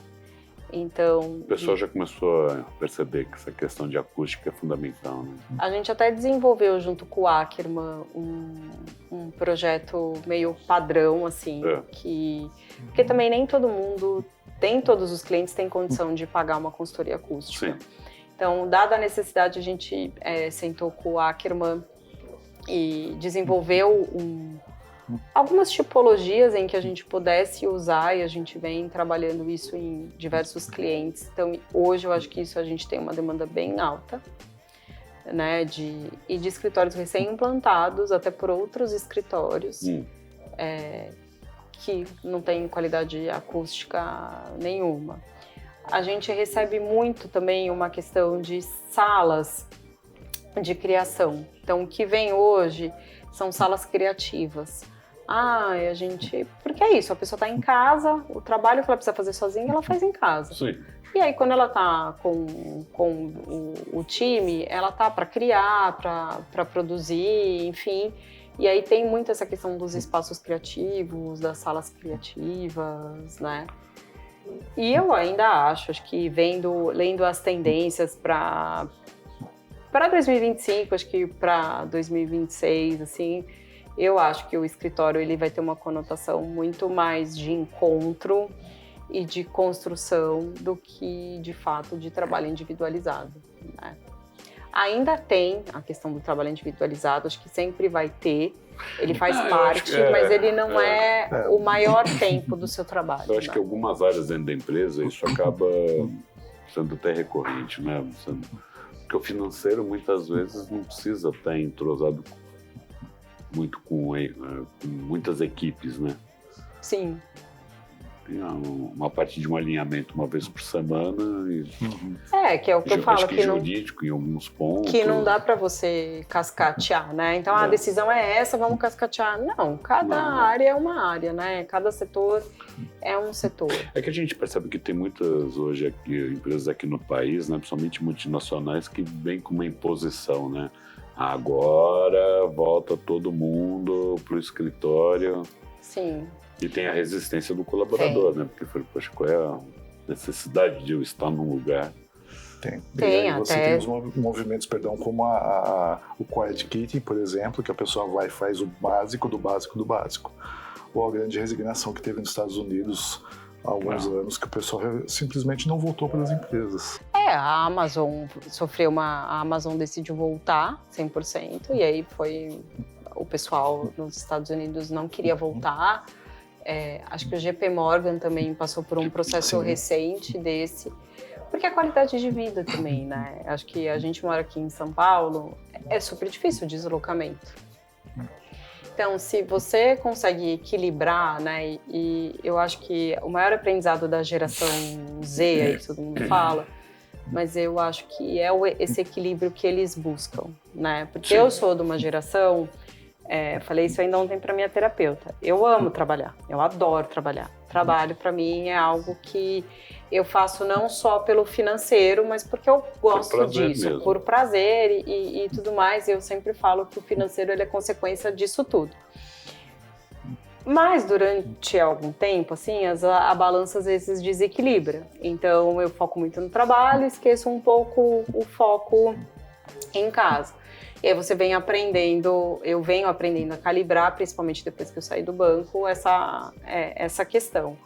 Então, o pessoal já começou a perceber que essa questão de acústica é fundamental, né? A gente até desenvolveu junto com o Ackerman um projeto meio padrão, assim, porque também nem todo mundo, nem todos os clientes têm condição de pagar uma consultoria acústica. Sim. Então, dada a necessidade, a gente sentou com o Ackerman e desenvolveu algumas tipologias em que a gente pudesse usar, e a gente vem trabalhando isso em diversos clientes. Então, hoje eu acho que isso a gente tem uma demanda bem alta, né, de escritórios recém-implantados, até por outros escritórios, que não têm qualidade acústica nenhuma. A gente recebe muito também uma questão de salas de criação. Então, o que vem hoje são salas criativas. Porque é isso, a pessoa está em casa, o trabalho que ela precisa fazer sozinha, ela faz em casa. Sim. E aí, quando ela está com o time, ela está para criar, para produzir, enfim. E aí tem muito essa questão dos espaços criativos, das salas criativas, né? E eu ainda acho que lendo as tendências para 2025, acho que para 2026, assim, eu acho que o escritório ele vai ter uma conotação muito mais de encontro e de construção do que, de fato, de trabalho individualizado, né? Ainda tem a questão do trabalho individualizado, acho que sempre vai ter, ele faz parte, mas ele não é o maior tempo do seu trabalho. Eu acho que algumas áreas dentro da empresa isso acaba sendo até recorrente, né? Porque o financeiro muitas vezes não precisa estar entrosado muito com muitas equipes, né? Sim. Tem uma parte de um alinhamento uma vez por semana. Que é o que eu falo. Acho que jurídico em alguns pontos. Que não dá para você cascatear, né? Então a decisão é essa, vamos cascatear. Não, cada área é uma área, né? Cada setor é um setor. É que a gente percebe que tem muitas hoje empresas aqui no país, né? Principalmente multinacionais, que vêm com uma imposição, né? Agora volta todo mundo pro escritório. Sim. E tem a resistência do colaborador, né? Porque, poxa, qual é a necessidade de eu estar num lugar? Tem você tem os movimentos, como o Quiet Quitting, por exemplo, que a pessoa vai e faz o básico do básico do básico. Ou a grande resignação que teve nos Estados Unidos há alguns anos, que o pessoal simplesmente não voltou para as empresas. A Amazon a Amazon decidiu voltar 100%, e aí o pessoal nos Estados Unidos não queria voltar. Acho que o JP Morgan também passou por um processo recente desse, porque a qualidade de vida também, né? Acho que a gente mora aqui em São Paulo, é super difícil o deslocamento. Então, se você consegue equilibrar, né? E eu acho que o maior aprendizado da geração Z, aí que todo mundo fala, mas eu acho que esse equilíbrio que eles buscam, né? Porque eu sou de uma geração... falei isso ainda ontem para minha terapeuta. Eu amo trabalhar, eu adoro trabalhar. Trabalho, para mim, é algo que eu faço não só pelo financeiro, mas porque eu gosto disso, mesmo. Por prazer e tudo mais. Eu sempre falo que o financeiro ele é consequência disso tudo. Mas durante algum tempo, assim, a balança às vezes desequilibra. Então, eu foco muito no trabalho, esqueço um pouco o foco em casa. E aí você eu venho aprendendo a calibrar, principalmente depois que eu saí do banco, essa questão.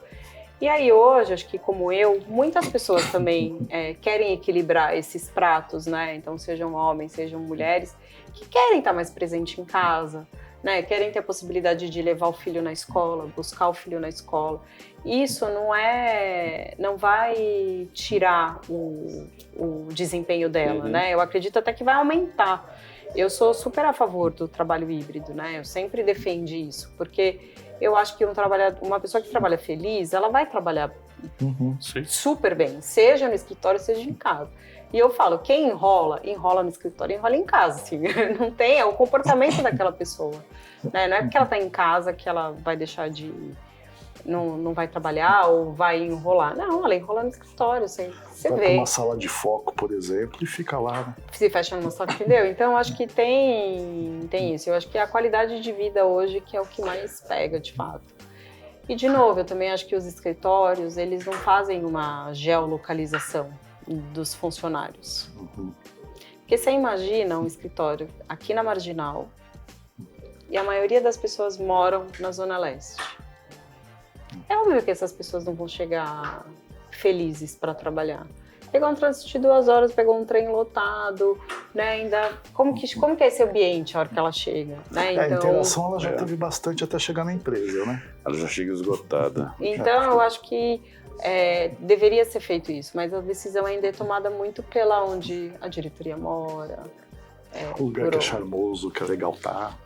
E aí hoje, acho que como muitas pessoas também querem equilibrar esses pratos, né? Então sejam homens, sejam mulheres, que querem estar mais presente em casa, né? Querem ter a possibilidade de levar o filho na escola, buscar o filho na escola. Isso não vai tirar o desempenho dela, né? Eu acredito até que vai aumentar. Eu sou super a favor do trabalho híbrido, né? Eu sempre defendi isso, porque eu acho que uma pessoa que trabalha feliz, ela vai trabalhar super bem, seja no escritório, seja em casa. E eu falo, quem enrola no escritório, enrola em casa, assim. Não tem, é o comportamento daquela pessoa, né? Não é porque ela está em casa que ela vai deixar não vai trabalhar ou vai enrolar. Não, ela enrola no escritório, você vai vê. Vai uma sala de foco, por exemplo, e fica lá, né? Se fecha numa sala, entendeu? Então, eu acho que tem isso. Eu acho que a qualidade de vida hoje que é o que mais pega, de fato. E, de novo, eu também acho que os escritórios, eles não fazem uma geolocalização dos funcionários. Porque você imagina um escritório aqui na Marginal e a maioria das pessoas moram na Zona Leste. É óbvio que essas pessoas não vão chegar felizes para trabalhar. Pegar um trânsito de 2 horas, pegou um trem lotado, né? Ainda como que é esse ambiente a hora que ela chega, né? A interação ela já teve bastante até chegar na empresa, né? Ela já chega esgotada. Então eu acho que deveria ser feito isso, mas a decisão ainda é tomada muito pela onde a diretoria mora. O lugar que é charmoso, que é legal tá.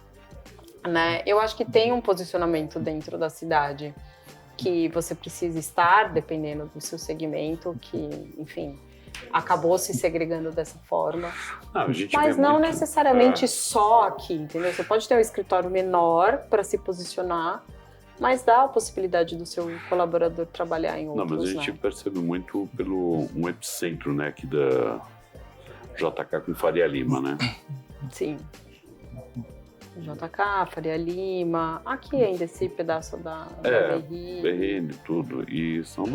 Né? Eu acho que tem um posicionamento dentro da cidade que você precisa estar, dependendo do seu segmento, que, enfim, acabou se segregando dessa forma. Mas não necessariamente só aqui, entendeu? Você pode ter um escritório menor para se posicionar, mas dá a possibilidade do seu colaborador trabalhar em outros. Não, mas a gente percebe muito pelo um epicentro, né, aqui da JK com Faria Lima, né? Sim. JK, Faria Lima, aqui ainda esse pedaço da Berrini, tudo. E são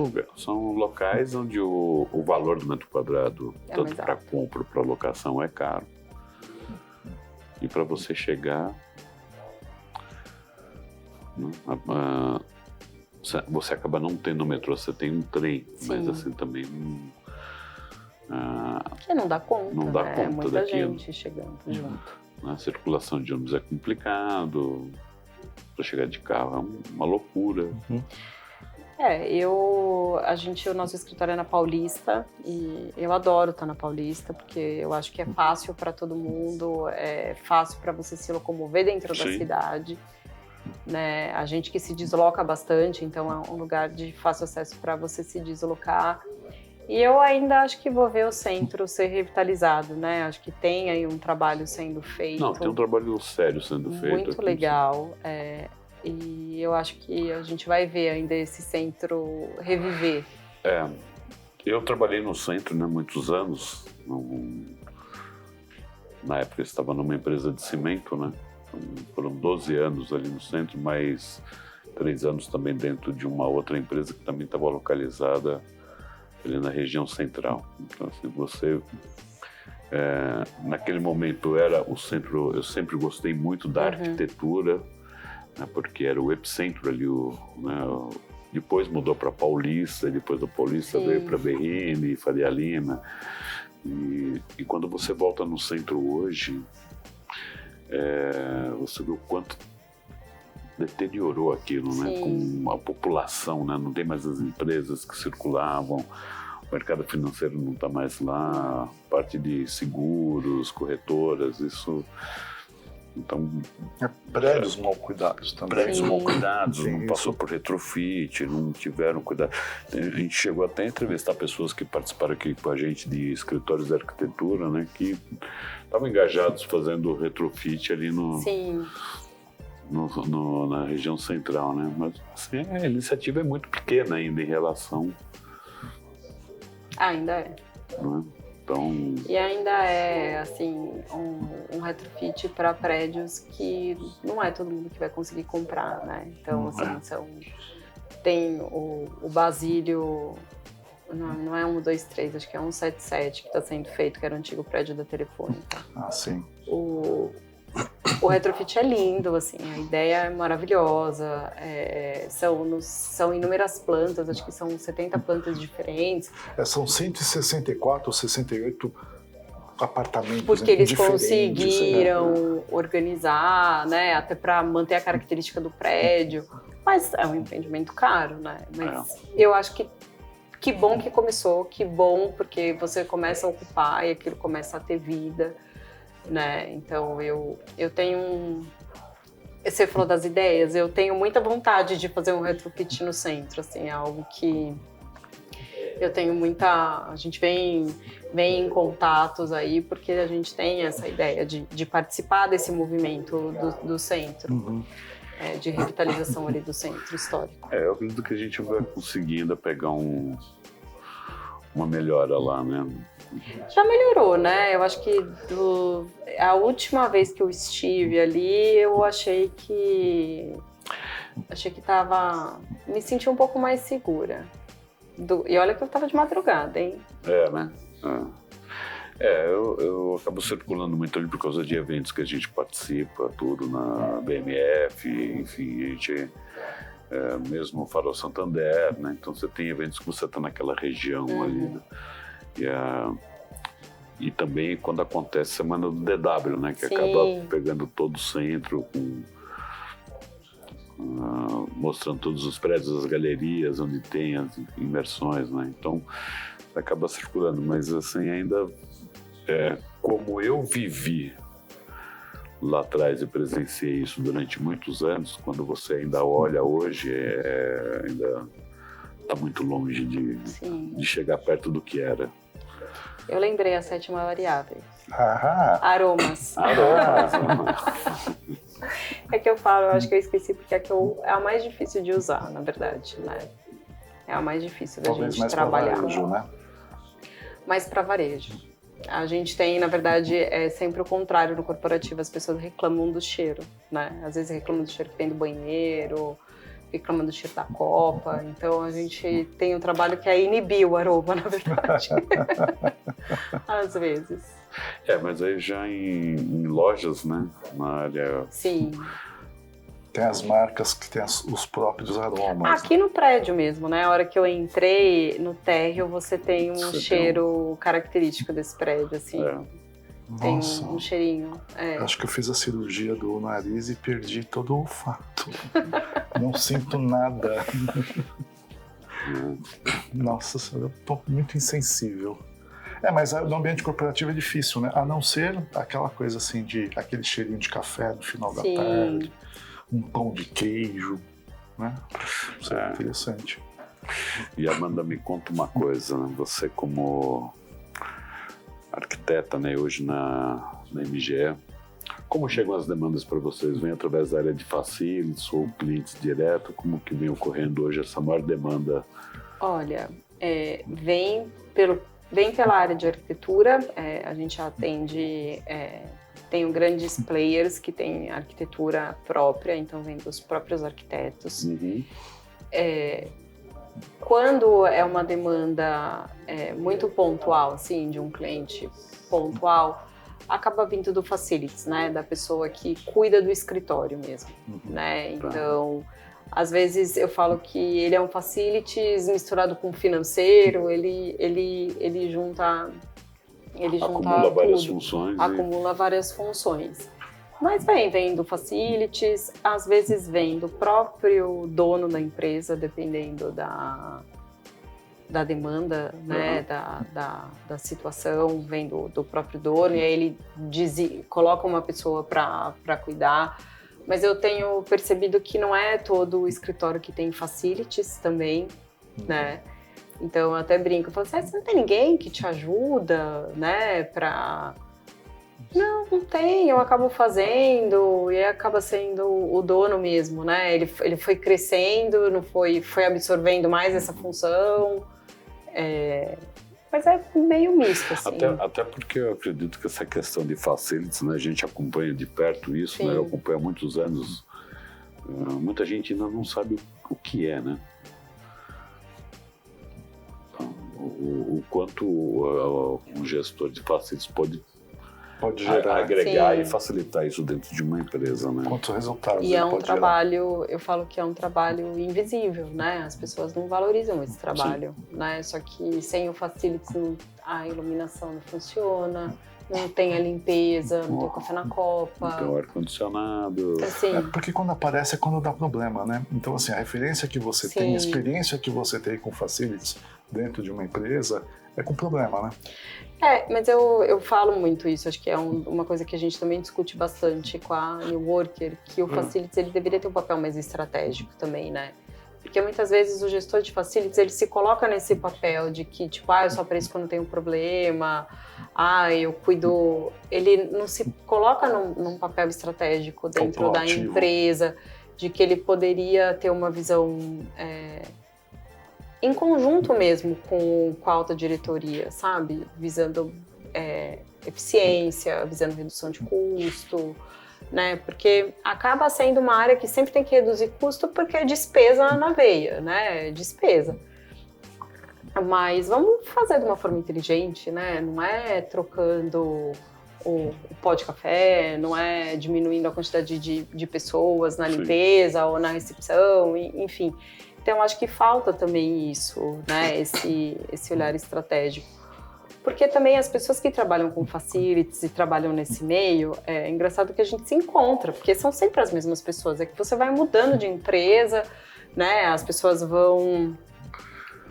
locais onde o valor do metro quadrado, tanto para compra para locação, é caro. E para você chegar, você acaba não tendo metrô, você tem um trem, mas assim também que não dá conta, não dá conta muita daquilo. gente chegando junto. A circulação de ônibus é complicado, para chegar de carro é uma loucura. O nosso escritório é na Paulista e eu adoro estar na Paulista porque eu acho que é fácil para todo mundo, é fácil para você se locomover dentro da cidade. Né? A gente que se desloca bastante, então é um lugar de fácil acesso para você se deslocar. E eu ainda acho que vou ver o centro ser revitalizado, né? Acho que tem aí um trabalho sendo feito. Não, tem um trabalho sério sendo feito. Muito aqui. legal. E eu acho que a gente vai ver ainda esse centro reviver. Eu trabalhei no centro, né, muitos anos. Na época eu estava numa empresa de cimento, né? Foram 12 anos ali no centro, mais 3 anos também dentro de uma outra empresa que também estava localizada ali na região central. Então, assim, naquele momento era o centro, eu sempre gostei muito da arquitetura, né, porque era o epicentro ali, depois mudou para Paulista, depois da Paulista veio para Berrini, Faria Lima, e quando você volta no centro hoje, você vê o quanto deteriorou aquilo, né? Com a população, né? Não tem mais as empresas que circulavam, o mercado financeiro não está mais lá, parte de seguros, corretoras, isso. Então, prédios mal cuidados também. Prédios mal cuidados, não passou por retrofit, não tiveram cuidado. A gente chegou até a entrevistar pessoas que participaram aqui com a gente de escritórios de arquitetura, né? Que estavam engajados fazendo retrofit ali na região central, né? Mas assim, a iniciativa é muito pequena ainda em relação... Ainda é. Né? Então... E ainda é, assim, um retrofit para prédios que não é todo mundo que vai conseguir comprar, né? Então, assim, tem o Basílio, não é 123, acho que é 177 que está sendo feito, que era o antigo prédio da Telefônica. Sim. O retrofit é lindo, assim, a ideia é maravilhosa, são inúmeras plantas, acho que são 70 plantas diferentes. São 164 ou 68 apartamentos. Porque eles conseguiram organizar, né, até para manter a característica do prédio, mas é um empreendimento caro, né? Mas eu acho que bom que começou, que bom, porque você começa a ocupar e aquilo começa a ter vida. Né? Então eu tenho você falou das ideias, eu tenho muita vontade de fazer um retrofit no centro, assim, é algo que eu tenho a gente vem em contatos aí porque a gente tem essa ideia de participar desse movimento do centro, de revitalização ali do centro histórico. Eu acredito que a gente vai conseguir ainda pegar uma melhora lá, né? Já melhorou, né? Eu acho que a última vez que eu estive ali, eu achei que me senti um pouco mais segura. E olha que eu tava de madrugada, hein? Né? Eu acabo circulando muito ali por causa de eventos que a gente participa, tudo na BMF, enfim, a gente mesmo o Farol Santander, né? Então você tem eventos que você está naquela região ali, né? E também quando acontece a Semana do DW, né? Que Sim. acaba pegando todo o centro, mostrando todos os prédios, as galerias, onde tem as imersões, né? Então, acaba circulando. Mas, assim, ainda como eu vivi lá atrás e presenciei isso durante muitos anos, quando você ainda olha hoje, ainda está muito longe de chegar perto do que era. Eu lembrei a 7ª variável. Aromas. Aromas. É que eu falo, eu acho que eu esqueci porque é a mais difícil de usar, na verdade, né? É a mais difícil da Talvez gente mais trabalhar. Para varejo, né? Mais para varejo. A gente tem, na verdade, sempre o contrário no corporativo. As pessoas reclamam do cheiro, né? Às vezes reclamam do cheiro que vem do banheiro, reclamam do cheiro da copa. Então, a gente tem um trabalho que é inibir o aroma, na verdade. Às vezes. Mas aí já em lojas, né? Na área... Sim. Tem as marcas que tem os próprios aromas. Aqui no prédio mesmo, né? A hora que eu entrei no térreo, você tem um cheiro característico desse prédio, assim. Tem um cheirinho. Acho que eu fiz a cirurgia do nariz e perdi todo o olfato. Não sinto nada. Nossa senhora, eu tô muito insensível. Mas no ambiente corporativo é difícil, né? A não ser aquela coisa assim aquele cheirinho de café no final da tarde, um pão de queijo, né? Isso é interessante. E Amanda, me conta uma coisa, né? Você como arquiteta, né, hoje na MGE, como chegam as demandas para vocês? Vem através da área de facilities ou clientes direto? Como que vem ocorrendo hoje essa maior demanda? Olha, vem pela área de arquitetura, a gente atende, tem grandes players que têm arquitetura própria, então vem dos próprios arquitetos. Uhum. Quando é uma demanda muito pontual, assim, de um cliente pontual, acaba vindo do facilities, né? Da pessoa que cuida do escritório mesmo, né? Então, às vezes eu falo que ele é um facilities misturado com financeiro, ele junta acumula várias tudo, funções. Acumula várias funções. Mas vem do facilities, às vezes vem do próprio dono da empresa, dependendo da demanda, né, da situação, vem do próprio dono, e aí ele coloca uma pessoa para cuidar. Mas eu tenho percebido que não é todo o escritório que tem facilities também, né? Então eu até brinco, eu falo assim, você não tem ninguém que te ajuda, né, Não tem, eu acabo fazendo e acaba sendo o dono mesmo, né? Ele foi crescendo, foi absorvendo mais essa função, mas é meio misto, assim. Até porque eu acredito que essa questão de facilities, né, a gente acompanha de perto isso, né? Eu acompanho há muitos anos. Muita gente ainda não sabe o que é, né? O quanto um gestor de facilities pode gerar, agregar e facilitar isso dentro de uma empresa, né? Quantos resultados E é um trabalho, eu falo que é um trabalho invisível, né? As pessoas não valorizam esse trabalho, né? Só que sem o facilities a iluminação não funciona, não tem a limpeza, não tem o café na copa. Não tem o ar-condicionado. Assim, porque quando aparece é quando dá problema, né? Então, assim, a referência que você tem, a experiência que você tem com facilities dentro de uma empresa é com problema, né? Mas eu falo muito isso, acho que é uma coisa que a gente também discute bastante com a New Worker, que o facilities ele deveria ter um papel mais estratégico também, né? Porque muitas vezes o gestor de facilities, ele se coloca nesse papel de que, tipo, eu só apareço quando tem um problema, eu cuido... Ele não se coloca num papel estratégico dentro da empresa, de que ele poderia ter uma visão em conjunto mesmo com a alta diretoria, sabe? Visando eficiência, visando redução de custo, né? Porque acaba sendo uma área que sempre tem que reduzir custo porque é despesa na veia, né? Despesa. Mas vamos fazer de uma forma inteligente, né? Não é trocando o pó de café, não é diminuindo a quantidade de pessoas na limpeza ou na recepção, enfim. Então, acho que falta também isso, né? Esse olhar estratégico. Porque também as pessoas que trabalham com facilities e trabalham nesse meio, é engraçado que a gente se encontra, porque são sempre as mesmas pessoas. É que você vai mudando de empresa, né? As pessoas vão...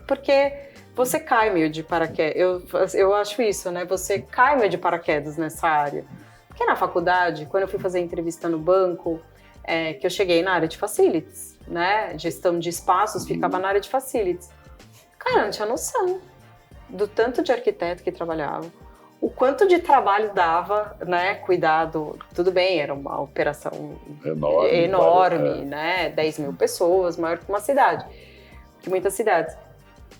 Porque você cai meio de paraquedas. Eu acho isso, né? Você cai meio de paraquedas nessa área. Porque na faculdade, quando eu fui fazer entrevista no banco, que eu cheguei na área de facilities, né? Gestão de espaços, ficava na área de facilities. Cara, eu não tinha noção do tanto de arquiteto que trabalhava, o quanto de trabalho dava, né? Cuidado, tudo bem, era uma operação enorme, né? 10 mil pessoas, maior que uma cidade, que muitas cidades.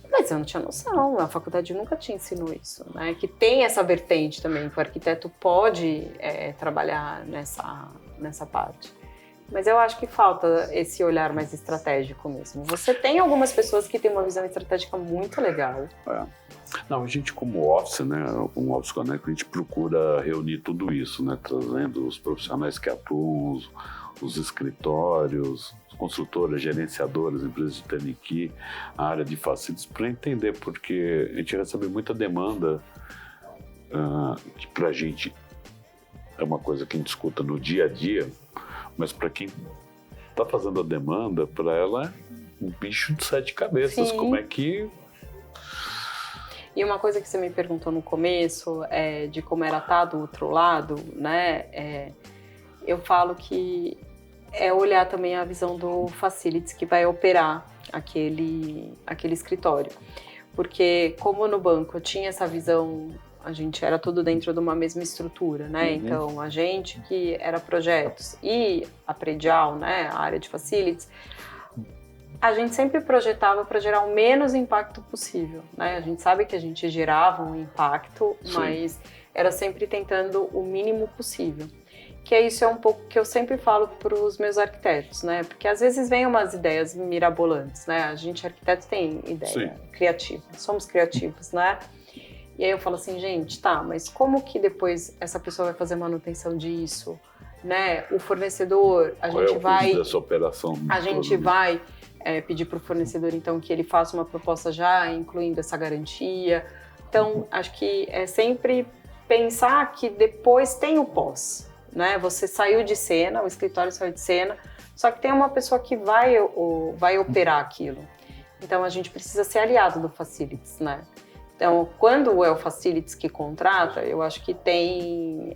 Mas eu não tinha noção, a faculdade nunca te ensinou isso, né? Que tem essa vertente também, que o arquiteto pode trabalhar nessa parte. Mas eu acho que falta esse olhar mais estratégico mesmo. Você tem algumas pessoas que têm uma visão estratégica muito legal. Não, a gente como Office, né, como Office Connect, a gente procura reunir tudo isso, né, trazendo os profissionais que atuam, os escritórios, as construtoras, gerenciadoras, empresas de turnkey, a área de facilities, para entender, porque a gente recebe muita demanda que para a gente é uma coisa que a gente escuta no dia a dia, mas para quem está fazendo a demanda, para ela é um bicho de 7 cabeças. Sim. Como é que... E uma coisa que você me perguntou no começo, de como era estar do outro lado, né? Eu falo que é olhar também a visão do facilities que vai operar aquele escritório. Porque como no banco eu tinha essa visão, a gente era tudo dentro de uma mesma estrutura, né? Uhum. Então a gente que era projetos e a predial, né? A área de facilities, a gente sempre projetava para gerar o menos impacto possível, né? A gente sabe que a gente gerava um impacto, sim, mas era sempre tentando o mínimo possível. Que isso é um pouco que eu sempre falo para os meus arquitetos, né? Porque às vezes vem umas ideias mirabolantes, né? A gente, arquiteto, tem ideia, sim, criativa, somos criativos, né? E aí eu falo assim, gente, tá, mas como que depois essa pessoa vai fazer manutenção disso, né? O fornecedor, a gente vai... dessa operação? A gente vai pedir para o fornecedor, então, que ele faça uma proposta já incluindo essa garantia. Então, acho que é sempre pensar que depois tem o pós, né? Você saiu de cena, o escritório saiu de cena, só que tem uma pessoa que vai operar aquilo. Então, a gente precisa ser aliado do facilities, né? Então, quando é o facilities que contrata, eu acho que tem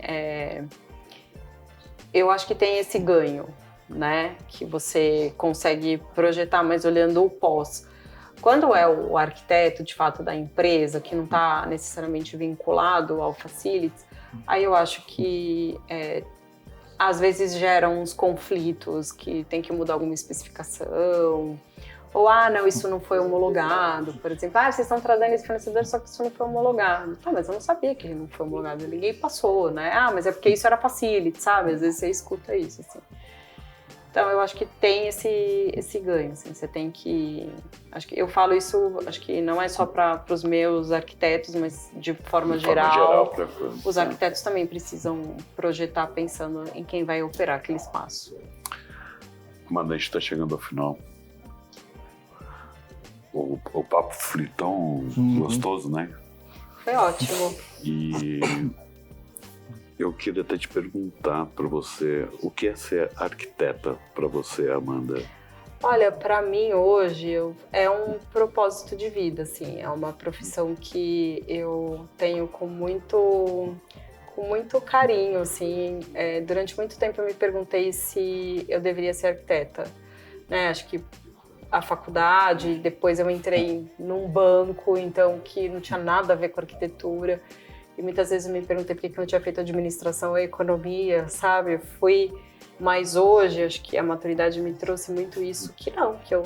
esse ganho, né? Que você consegue projetar, mas olhando o pós. Quando é o arquiteto, de fato, da empresa, que não está necessariamente vinculado ao facilities, aí eu acho que às vezes geram uns conflitos, que tem que mudar alguma especificação, ou, não, isso não foi homologado, por exemplo. Vocês estão trazendo esse fornecedor, só que isso não foi homologado. Mas eu não sabia que não foi homologado, ninguém passou, né? Mas é porque isso era facility, sabe? Às vezes você escuta isso, assim. Então, eu acho que tem esse ganho, assim, você tem que... Acho que eu falo isso, acho que não é só para os meus arquitetos, mas de forma geral os arquitetos também precisam projetar pensando em quem vai operar aquele espaço. Amanda, a gente está chegando ao final. O papo foi tão gostoso, né? Foi ótimo. E eu queria até te perguntar para você, o que é ser arquiteta para você, Amanda? Olha, para mim hoje é um propósito de vida, assim, é uma profissão que eu tenho com muito carinho, assim. Durante muito tempo eu me perguntei se eu deveria ser arquiteta, né? Acho que a faculdade, depois eu entrei num banco, então que não tinha nada a ver com arquitetura. E muitas vezes eu me perguntei por que eu não tinha feito administração ou economia, sabe? Mas hoje, acho que a maturidade me trouxe muito isso, que eu,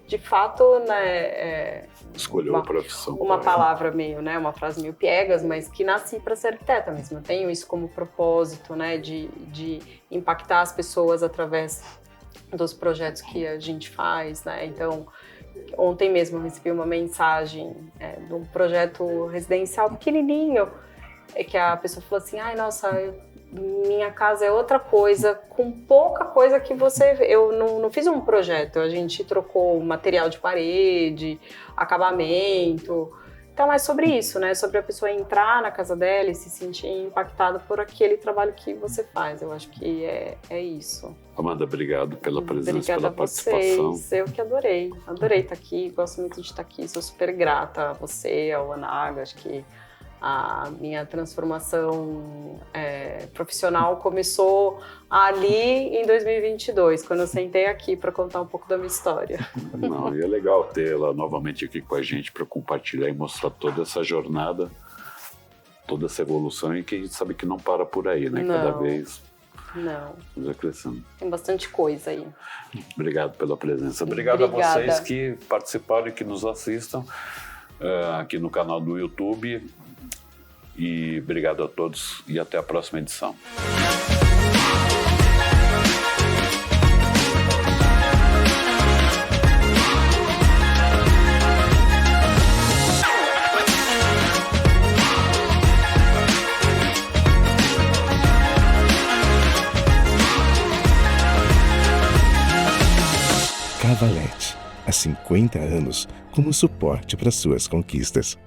de fato, né... Escolheu a profissão. Uma palavra meio, né? Uma frase meio piegas, mas que nasci para ser arquiteta mesmo. Eu tenho isso como propósito, né? De impactar as pessoas através dos projetos que a gente faz, né? Então, ontem mesmo eu recebi uma mensagem de um projeto residencial pequenininho, que a pessoa falou assim, nossa, minha casa é outra coisa, com pouca coisa que você... Eu não fiz um projeto, a gente trocou material de parede, acabamento. Então é sobre isso, né? Sobre a pessoa entrar na casa dela e se sentir impactada por aquele trabalho que você faz. Eu acho que é isso. Amanda, obrigado pela presença, Obrigada pela a vocês. participação. Eu que adorei. Adorei estar aqui, gosto muito de estar aqui. Sou super grata a você, ao Anaga. Acho que a minha transformação profissional começou ali em 2022, quando eu sentei aqui para contar um pouco da minha história. Não, e é legal tê-la novamente aqui com a gente para compartilhar e mostrar toda essa jornada, toda essa evolução, e que a gente sabe que não para por aí, né? Cada vez vai crescendo. Tem bastante coisa aí. Obrigado pela presença. Obrigado a vocês que participaram e que nos assistam aqui no canal do YouTube. E obrigado a todos e até a próxima edição. Cavalete, há 50 anos como suporte para suas conquistas.